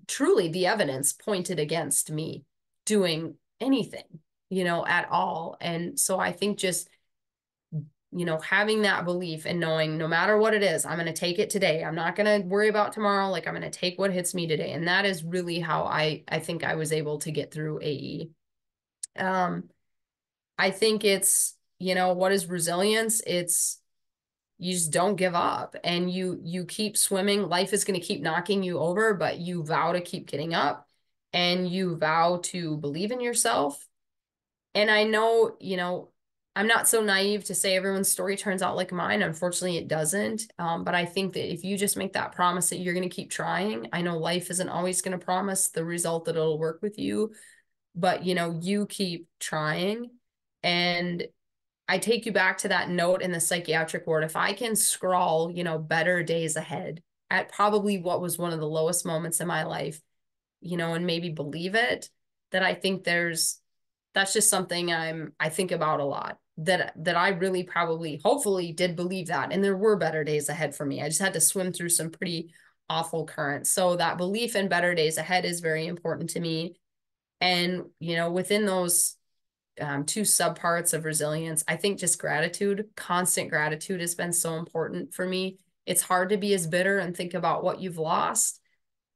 Truly, the evidence pointed against me doing anything, at all. And so I think just, having that belief and knowing no matter what it is, I'm going to take it today. I'm not going to worry about tomorrow. Like I'm going to take what hits me today. And that is really how I think I was able to get through AE. I think it's, what is resilience? It's you just don't give up, and you keep swimming. Life is going to keep knocking you over, but you vow to keep getting up, and you vow to believe in yourself. And I know, I'm not so naive to say everyone's story turns out like mine. Unfortunately, it doesn't. But I think that if you just make that promise that you're going to keep trying, I know life isn't always going to promise the result that it'll work with you, but you keep trying. And I take you back to that note in the psychiatric ward. If I can scrawl, better days ahead at probably what was one of the lowest moments in my life, and maybe believe it, that I think that's just something I think about a lot. That I really probably, hopefully, did believe that. And there were better days ahead for me. I just had to swim through some pretty awful currents. So that belief in better days ahead is very important to me. And, within those two subparts of resilience, I think just gratitude, constant gratitude has been so important for me. It's hard to be as bitter and think about what you've lost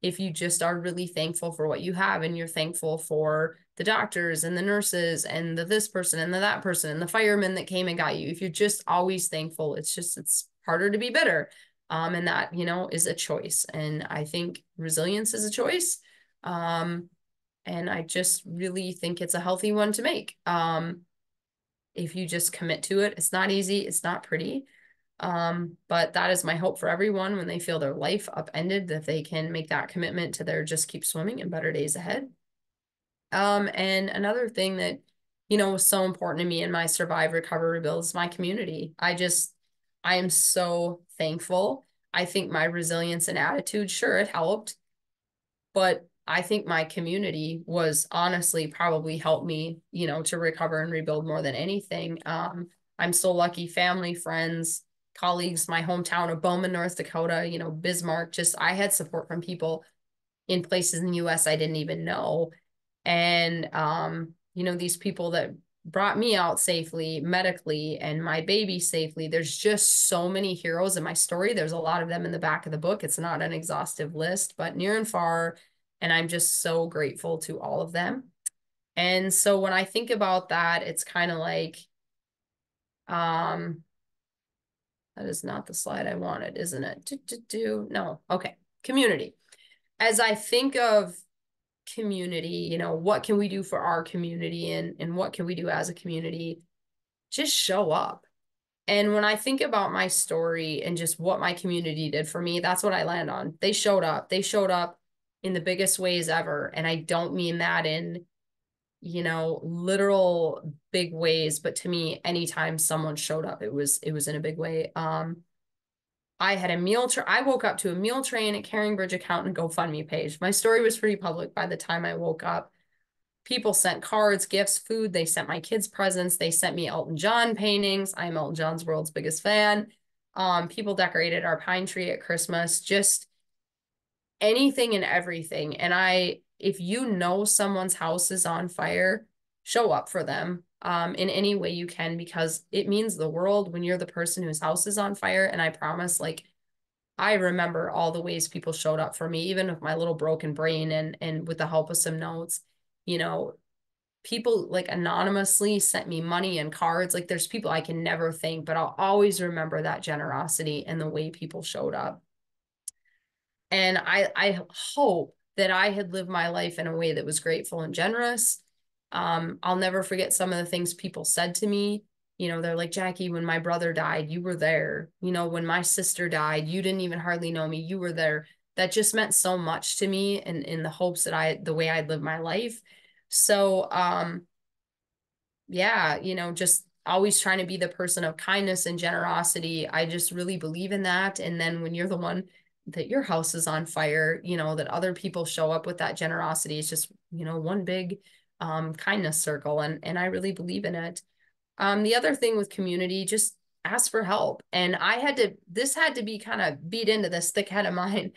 if you just are really thankful for what you have, and you're thankful for the doctors and the nurses and this person and that person and the firemen that came and got you. If you're just always thankful, it's harder to be bitter. And that, is a choice. And I think resilience is a choice. And I just really think it's a healthy one to make. If you just commit to it, it's not easy, it's not pretty. But that is my hope for everyone when they feel their life upended, that they can make that commitment to their just keep swimming and better days ahead. And another thing that, was so important to me in my survive, recover, rebuild is my community. I am so thankful. I think my resilience and attitude, sure, it helped, but I think my community was honestly probably helped me, to recover and rebuild more than anything. I'm so lucky, family, friends, colleagues, my hometown of Bowman, North Dakota, Bismarck, just I had support from people in places in the US I didn't even know. And, these people that brought me out safely, medically, and my baby safely. There's just so many heroes in my story. There's a lot of them in the back of the book. It's not an exhaustive list, but near and far. And I'm just so grateful to all of them. And so when I think about that, it's kind of like, that is not the slide I wanted, isn't it? No. Okay. Community. As I think of community, what can we do for our community, and what can we do as a community? Just show up. And when I think about my story and just what my community did for me, that's what I land on. They showed up. They showed up in the biggest ways ever. And I don't mean that in, literal big ways, but to me, anytime someone showed up, it was in a big way. I had a meal I woke up to a meal train at Caringbridge Accountant GoFundMe page. My story was pretty public by the time I woke up. People sent cards, gifts, food. They sent my kids presents. They sent me Elton John paintings. I'm Elton John's world's biggest fan. People decorated our pine tree at Christmas. Just anything and everything. And if you know someone's house is on fire, show up for them in any way you can, because it means the world when you're the person whose house is on fire. And I promise, I remember all the ways people showed up for me, even with my little broken brain and with the help of some notes. People anonymously sent me money and cards. There's people I can never thank, but I'll always remember that generosity and the way people showed up. And I hope that I had lived my life in a way that was grateful and generous. I'll never forget some of the things people said to me. They're like, Jackie, when my brother died, you were there. When my sister died, you didn't even hardly know me. You were there. That just meant so much to me, and in the hopes that the way I'd live my life. So, yeah, just always trying to be the person of kindness and generosity. I just really believe in that. And then when you're the one that your house is on fire, that other people show up with that generosity, it's just, one big kindness circle. And I really believe in it. The other thing with community, just ask for help. And this had to be kind of beat into this thick head of mine.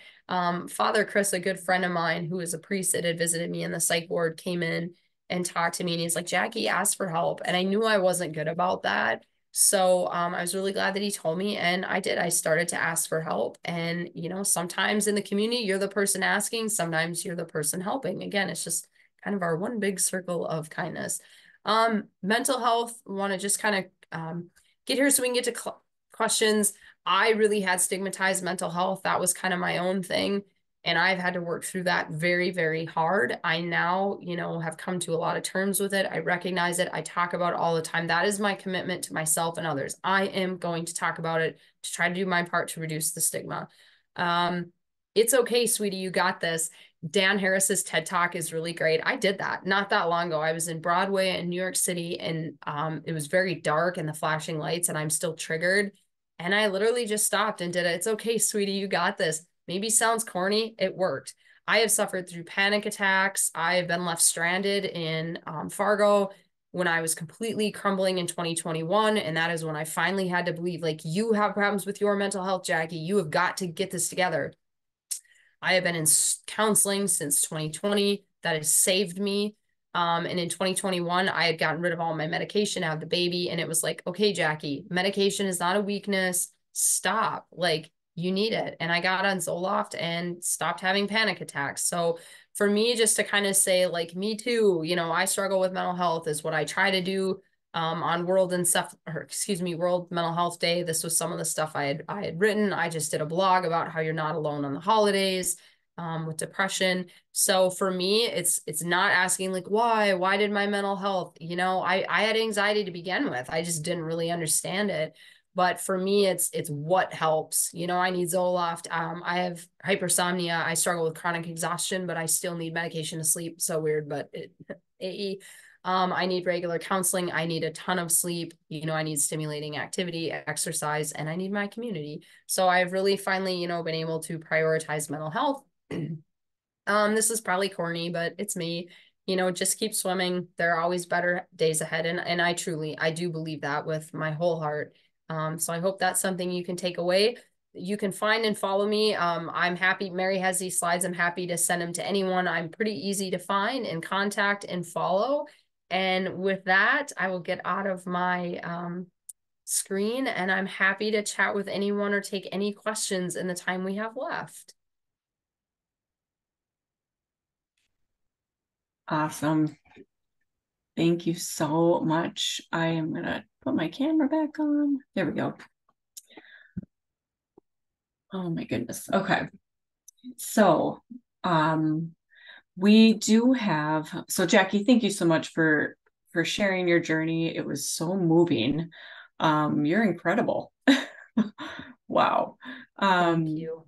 Father Chris, a good friend of mine who is a priest that had visited me in the psych ward, came in and talked to me, and he's like, Jackie, ask for help. And I knew I wasn't good about that. So I was really glad that he told me, and I did. I started to ask for help. And, sometimes in the community, you're the person asking, sometimes you're the person helping. Again, it's just kind of our one big circle of kindness. Mental health, want to just kind of get here so we can get to questions. I really had stigmatized mental health. That was kind of my own thing. And I've had to work through that very, very hard. I now, have come to a lot of terms with it. I recognize it. I talk about it all the time. That is my commitment to myself and others. I am going to talk about it to try to do my part to reduce the stigma. It's okay, sweetie, you got this. Dan Harris's TED Talk is really great. I did that not that long ago. I was in Broadway in New York City, and it was very dark and the flashing lights, and I'm still triggered. And I literally just stopped and did it. It's okay, sweetie, you got this. Maybe sounds corny. It worked. I have suffered through panic attacks. I have been left stranded in Fargo when I was completely crumbling in 2021. And that is when I finally had to believe, like, you have problems with your mental health, Jackie. You have got to get this together. I have been in counseling since 2020. That has saved me. And in 2021, I had gotten rid of all my medication, I had the baby, and it was like, okay, Jackie, medication is not a weakness. Stop. Like, you need it. And I got on Zoloft and stopped having panic attacks. So for me, just to kind of say, like, me too, I struggle with mental health is what I try to do. On World Mental Health Day. This was some of the stuff I had written. I just did a blog about how you're not alone on the holidays with depression. So for me, it's not asking like why did my mental health, I had anxiety to begin with. I just didn't really understand it. But for me, it's what helps. I need Zoloft. I have hypersomnia. I struggle with chronic exhaustion, but I still need medication to sleep. So weird, but AE. I need regular counseling. I need a ton of sleep. I need stimulating activity, exercise, and I need my community. So I've really finally, been able to prioritize mental health. This is probably corny, but it's me. Just keep swimming. There are always better days ahead. And I do believe that with my whole heart. So I hope that's something you can take away. You can find and follow me. I'm happy. Mary has these slides. I'm happy to send them to anyone. I'm pretty easy to find and contact and follow. And with that, I will get out of my screen, and I'm happy to chat with anyone or take any questions in the time we have left. Awesome. Thank you so much. I am going to put my camera back on. There we go. Oh my goodness. Okay. So, we do have, so Jackie, thank you so much for sharing your journey. It was so moving. You're incredible. Wow. Thank you.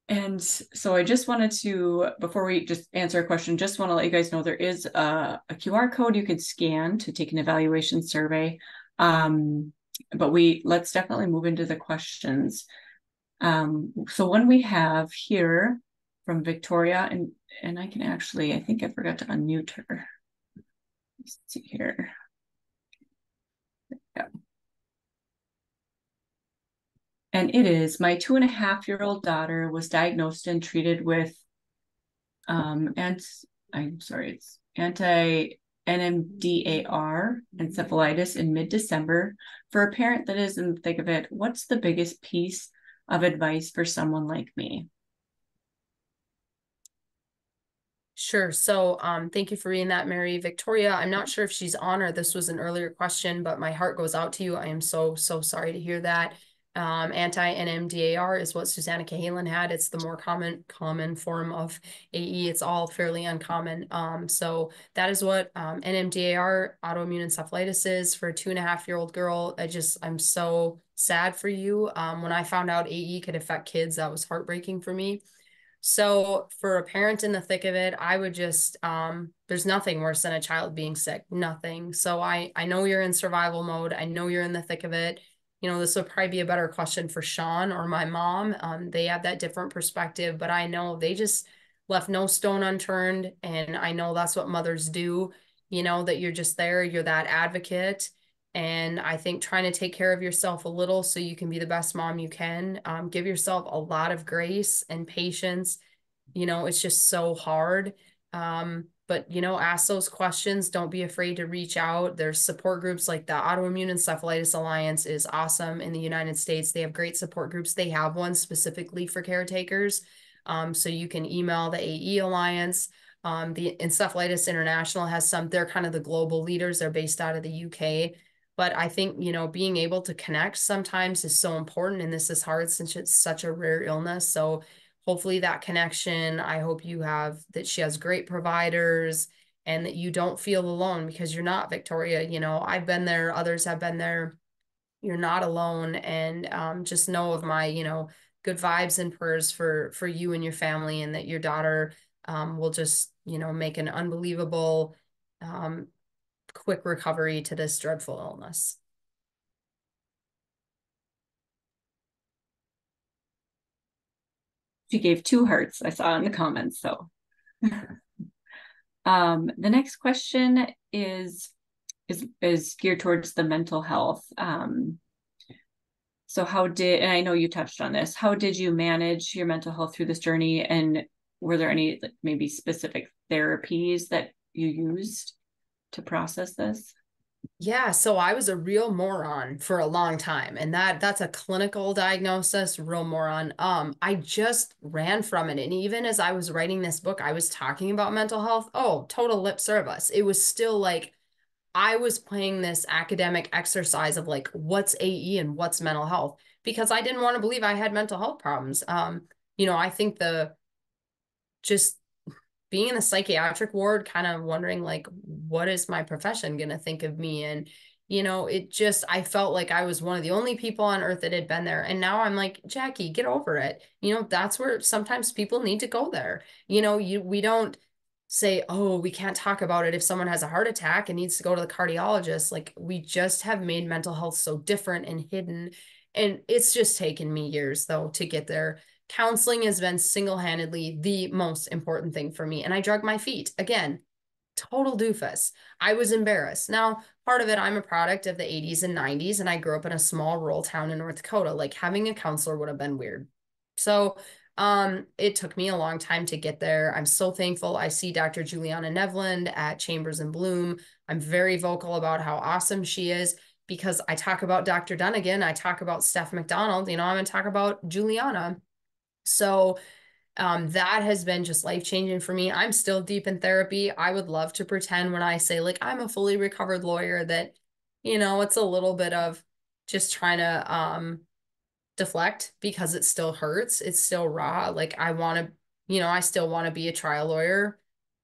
And so I just wanted to, before we just answer a question, just want to let you guys know there is a QR code you can scan to take an evaluation survey. But let's definitely move into the questions. So one we have here from Victoria, and I can actually, I think I forgot to unmute her. Let's see here. Yeah. And it is, my 2.5-year-old daughter was diagnosed and treated with it's anti-NMDAR encephalitis in mid-December. For a parent that is in the thick of it, what's the biggest piece of advice for someone like me? Sure. So thank you for reading that, Mary. Victoria, I'm not sure if she's on or this was an earlier question, but my heart goes out to you. I am so, so sorry to hear that. Anti-NMDAR is what Susanna Cahalan had. It's the more common form of AE. It's all fairly uncommon. So that is what NMDAR, autoimmune encephalitis, is for a 2.5-year-old girl. I'm so sad for you. When I found out AE could affect kids, that was heartbreaking for me. So for a parent in the thick of it, I would just, there's nothing worse than a child being sick, nothing. So I know you're in survival mode. I know you're in the thick of it. This would probably be a better question for Sean or my mom. They have that different perspective, but I know they just left no stone unturned. And I know that's what mothers do, that you're just there, you're that advocate. And I think trying to take care of yourself a little so you can be the best mom you can, give yourself a lot of grace and patience. It's just so hard. But ask those questions. Don't be afraid to reach out. There's support groups like the Autoimmune Encephalitis Alliance is awesome in the United States. They have great support groups. They have one specifically for caretakers. So you can email the AE Alliance. The Encephalitis International has some, they're kind of the global leaders. They're based out of the UK. But I think, being able to connect sometimes is so important. And this is hard since it's such a rare illness. So hopefully that connection, I hope that she has great providers and that you don't feel alone, because you're not, Victoria. I've been there, others have been there. You're not alone. And just know of my, good vibes and prayers for you and your family, and that your daughter will just, make an unbelievable quick recovery to this dreadful illness. She gave 2 hearts, I saw in the comments. So the next question is geared towards the mental health. So and I know you touched on this, how did you manage your mental health through this journey? And were there any maybe specific therapies that you used to process this? Yeah, so I was a real moron for a long time, and that's a clinical diagnosis, real moron. I just ran from it, and even as I was writing this book, I was talking about mental health. Oh, total lip service. It was still like I was playing this academic exercise of like, what's AE and what's mental health, because I didn't want to believe I had mental health problems. I think the just being in the psychiatric ward, kind of wondering like, what is my profession going to think of me? And, I felt like I was one of the only people on earth that had been there. And now I'm like, Jackie, get over it. That's where sometimes people need to go there. We don't say, oh, we can't talk about it if someone has a heart attack and needs to go to the cardiologist. Like, we just have made mental health so different and hidden. And it's just taken me years, though, to get there. Counseling has been single-handedly the most important thing for me. And I drug my feet. Again, total doofus. I was embarrassed. Now, part of it, I'm a product of the 80s and 90s, and I grew up in a small rural town in North Dakota. Like, having a counselor would have been weird. So it took me a long time to get there. I'm so thankful. I see Dr. Juliana Nevland at Chambers and Bloom. I'm very vocal about how awesome she is, because I talk about Dr. Dunnigan, I talk about Steph McDonald, I'm going to talk about Juliana. So that has been just life-changing for me. I'm still deep in therapy. I would love to pretend when I say like I'm a fully recovered lawyer that, it's a little bit of just trying to deflect, because it still hurts. It's still raw. Like, I still want to be a trial lawyer.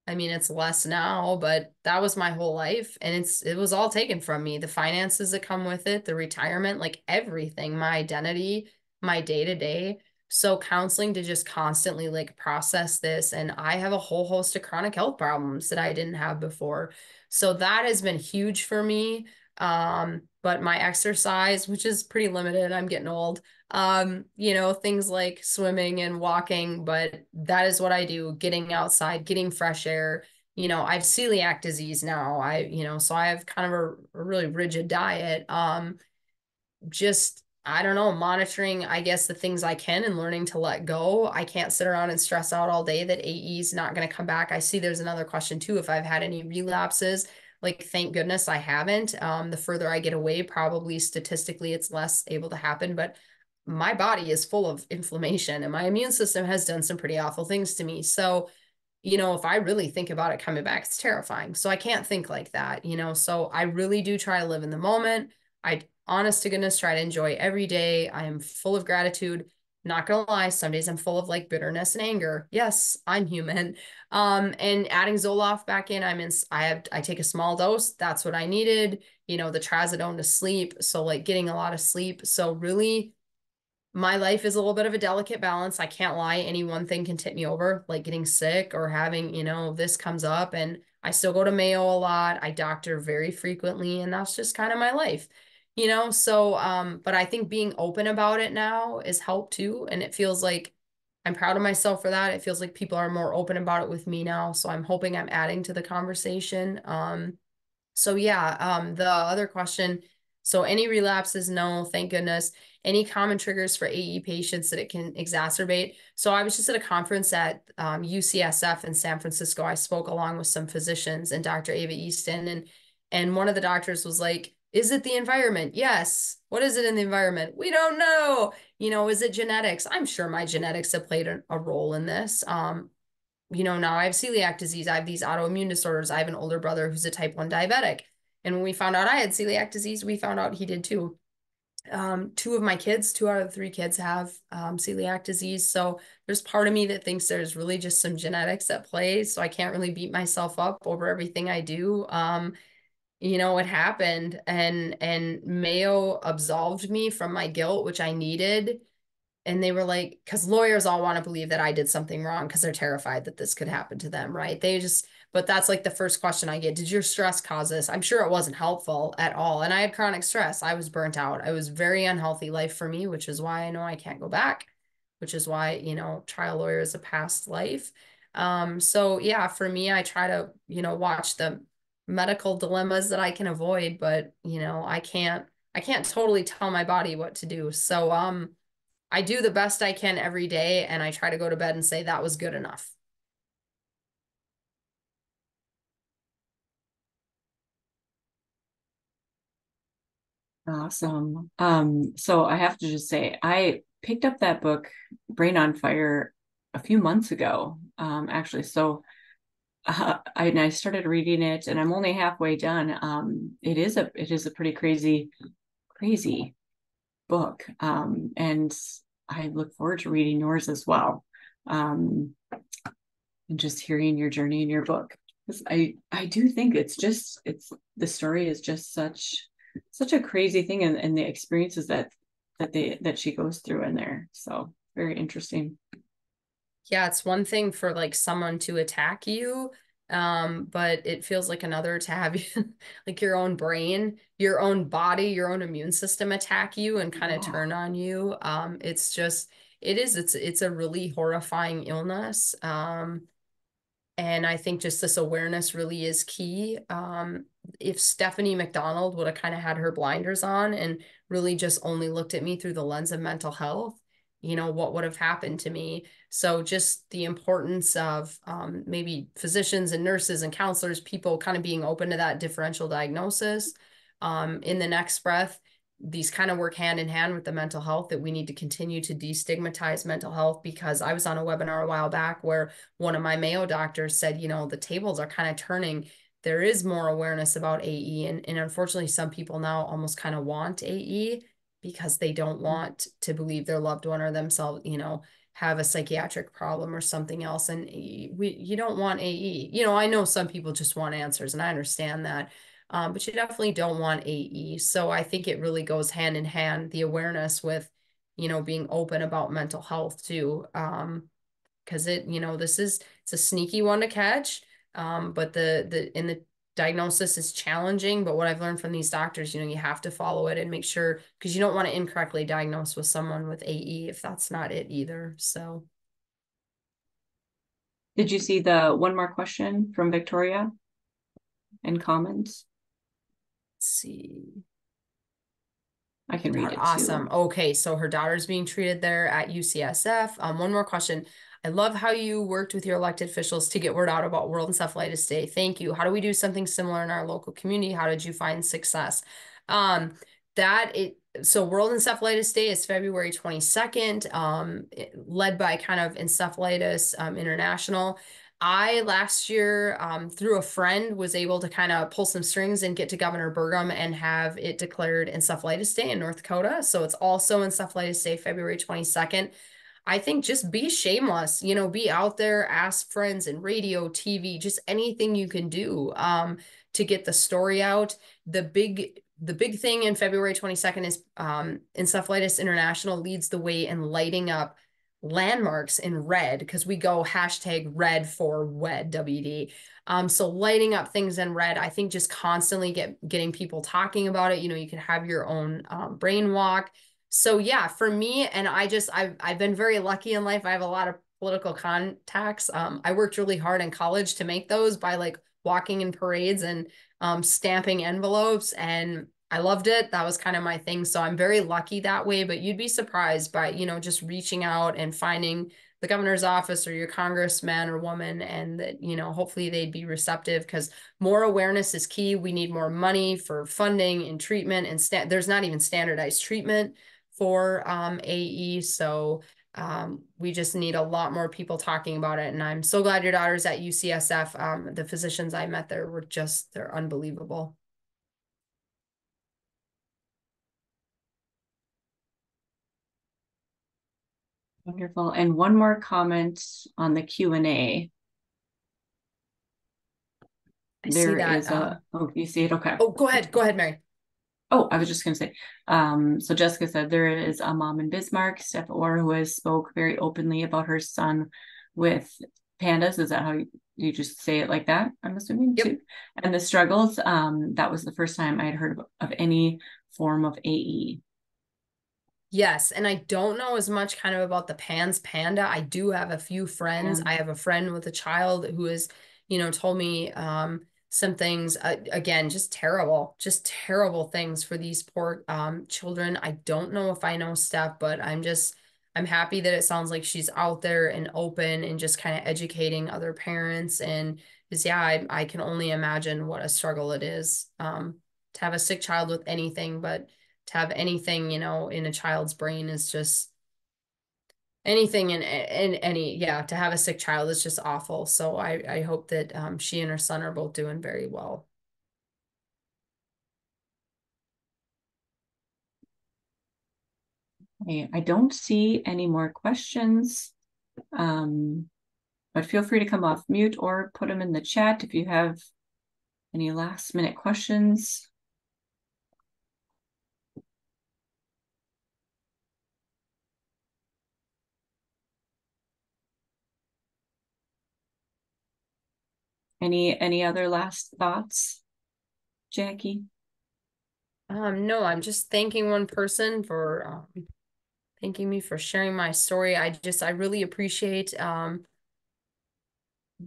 I mean, it's less now, but that was my whole life. And it was all taken from me. The finances that come with it, the retirement, like everything, my identity, my day to day. So counseling to just constantly like process this. And I have a whole host of chronic health problems that I didn't have before. So that has been huge for me. But my exercise, which is pretty limited, I'm getting old, things like swimming and walking, but that is what I do, getting outside, getting fresh air. I have celiac disease now. So I have kind of a really rigid diet. Just, I don't know, monitoring, I guess, the things I can and learning to let go. I can't sit around and stress out all day that AE is not going to come back. I see there's another question too, if I've had any relapses. Like, thank goodness I haven't. The further I get away, probably statistically it's less able to happen, but my body is full of inflammation and my immune system has done some pretty awful things to me. So, if I really think about it coming back, it's terrifying. So I can't think like that, so I really do try to live in the moment. I, honest to goodness, try to enjoy every day. I am full of gratitude. Not gonna lie, some days I'm full of like bitterness and anger. Yes, I'm human. And adding Zoloft back in, I take a small dose. That's what I needed. The trazodone to sleep. So like getting a lot of sleep. So really, my life is a little bit of a delicate balance. I can't lie. Any one thing can tip me over, like getting sick or having, this comes up. And I still go to Mayo a lot. I doctor very frequently, and that's just kind of my life, So, but I think being open about it now is helped too. And it feels like I'm proud of myself for that. It feels like people are more open about it with me now. So I'm hoping I'm adding to the conversation. So yeah, the other question, so any relapses, no, thank goodness. Any common triggers for AE patients that it can exacerbate? So I was just at a conference at UCSF in San Francisco. I spoke along with some physicians and Dr. Ava Easton, and one of the doctors was like, is it the environment? Yes. What is it in the environment? We don't know. Is it genetics? I'm sure my genetics have played a role in this. Now I have celiac disease. I have these autoimmune disorders. I have an older brother who's a type 1 diabetic. And when we found out I had celiac disease, we found out he did too. Two of my kids, 2 out of the 3 kids have celiac disease. So there's part of me that thinks there's really just some genetics at play. So I can't really beat myself up over everything I do. It happened, and Mayo absolved me from my guilt, which I needed. And they were like, because lawyers all want to believe that I did something wrong because they're terrified that this could happen to them, right? But that's like the first question I get. Did your stress cause this? I'm sure it wasn't helpful at all. And I had chronic stress. I was burnt out. I was very unhealthy life for me, which is why I know I can't go back, which is why, trial lawyer is a past life. So yeah, for me, I try to, watch the medical dilemmas that I can avoid, but I can't totally tell my body what to do. So, I do the best I can every day, and I try to go to bed and say that was good enough. Awesome. So I have to just say, I picked up that book, Brain on Fire, a few months ago, actually. So I started reading it, and I'm only halfway done. It is a pretty crazy book. And I look forward to reading yours as well. And just hearing your journey in your book. 'Cause I do think it's the story is just such a crazy thing, and the experiences that she goes through in there. So very interesting. Yeah, it's one thing for like someone to attack you, but it feels like another to have you, like your own brain, your own body, your own immune system attack you and kind of Yeah. turn on you. It's a really horrifying illness. And I think just this awareness really is key. If Stephanie McDonald would have kind of had her blinders on and really just only looked at me through the lens of mental health, what would have happened to me? So just the importance of maybe physicians and nurses and counselors, people kind of being open to that differential diagnosis. In the next breath, these kind of work hand in hand with the mental health, that we need to continue to destigmatize mental health, because I was on a webinar a while back where one of my Mayo doctors said, the tables are kind of turning. There is more awareness about AE, and unfortunately some people now almost kind of want AE because they don't want to believe their loved one or themselves, have a psychiatric problem or something else. And you don't want AE. I know some people just want answers, and I understand that. But you definitely don't want AE. So I think it really goes hand in hand, the awareness with, being open about mental health too. Because it's a sneaky one to catch. But the diagnosis is challenging. But what I've learned from these doctors, you have to follow it and make sure, because you don't want to incorrectly diagnose with someone with AE if that's not it either. So Did you see the one more question from Victoria in comments? let's see. I can read it Awesome. too. Okay, so her daughter's being treated there at UCSF. One more question. I love how you worked with your elected officials to get word out about World Encephalitis Day. Thank you. How do we do something similar in our local community? How did you find success? Um, so World Encephalitis Day is February 22nd, led by kind of Encephalitis International. I last year, through a friend, was able to kind of pull some strings and get to Governor Burgum and have it declared Encephalitis Day in North Dakota. So it's also Encephalitis Day, February 22nd. I think just be shameless, be out there, ask friends and radio, TV, just anything you can do to get the story out. The big thing in February 22nd is Encephalitis International leads the way in lighting up landmarks in red, because we go #red for WED, WD. So lighting up things in red, I think just constantly getting people talking about it. You can have your own brain walk. So yeah, for me, and I've been very lucky in life. I have a lot of political contacts. I worked really hard in college to make those by like walking in parades and stamping envelopes, and I loved it. That was kind of my thing. So I'm very lucky that way, but you'd be surprised by, just reaching out and finding the governor's office or your congressman or woman, and that, hopefully they'd be receptive, because more awareness is key. We need more money for funding and treatment, and there's not even standardized treatment for AE. So we just need a lot more people talking about it. And I'm so glad your daughter's at UCSF. The physicians I met there they're unbelievable. Wonderful. And one more comment on the Q&A. I see There that. is oh, you see it? Okay. Oh, go ahead. Go ahead, Mary. Oh, I was just going to say, so Jessica said there is a mom in Bismarck, Steph Orr, who has spoke very openly about her son with pandas. Is that how you just say it like that? I'm assuming Yep. too. And the struggles, that was the first time I had heard of any form of AE. Yes, and I don't know as much kind of about the PANS panda. I do have a few friends. Yeah. I have a friend with a child who has, told me some things. Again, just terrible things for these poor children. I don't know if I know Steph, but I'm happy that it sounds like she's out there and open and just kind of educating other parents. And because yeah, I can only imagine what a struggle it is to have a sick child with anything, but to have anything, in a child's brain is just anything in any, yeah, to have a sick child is just awful. So I hope that she and her son are both doing very well. I don't see any more questions. But feel free to come off mute or put them in the chat if you have any last minute questions. Any other last thoughts, Jackie? No, I'm just thanking one person for thanking me for sharing my story. I really appreciate the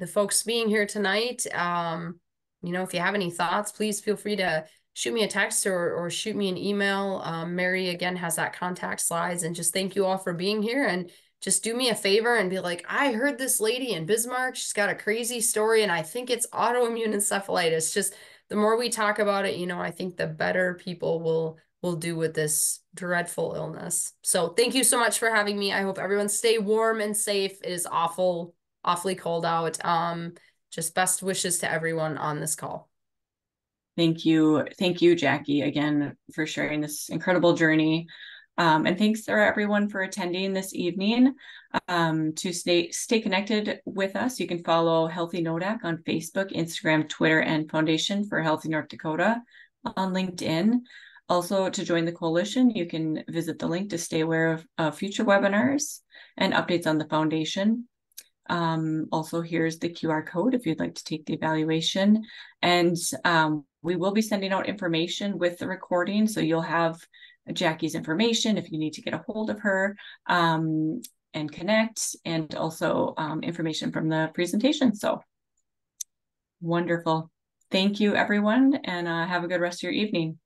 folks being here tonight. If you have any thoughts, please feel free to shoot me a text or shoot me an email. Mary again has that contact slides, and just thank you all for being here, and just do me a favor and be like, I heard this lady in Bismarck, she's got a crazy story and I think it's autoimmune encephalitis. Just the more we talk about it, I think the better people will do with this dreadful illness. So thank you so much for having me. I hope everyone stay warm and safe. It is awfully cold out. Just best wishes to everyone on this call. Thank you. Thank you, Jackie, again, for sharing this incredible journey. And thanks for everyone for attending this evening. To stay connected with us, you can follow Healthy NODAC on Facebook, Instagram, Twitter, and Foundation for Healthy North Dakota on LinkedIn. Also, to join the coalition, you can visit the link to stay aware of future webinars and updates on the foundation. Also, here's the QR code if you'd like to take the evaluation. And we will be sending out information with the recording, so you'll have Jackie's information if you need to get a hold of her and connect, and also information from the presentation. So wonderful. Thank you, everyone, and have a good rest of your evening.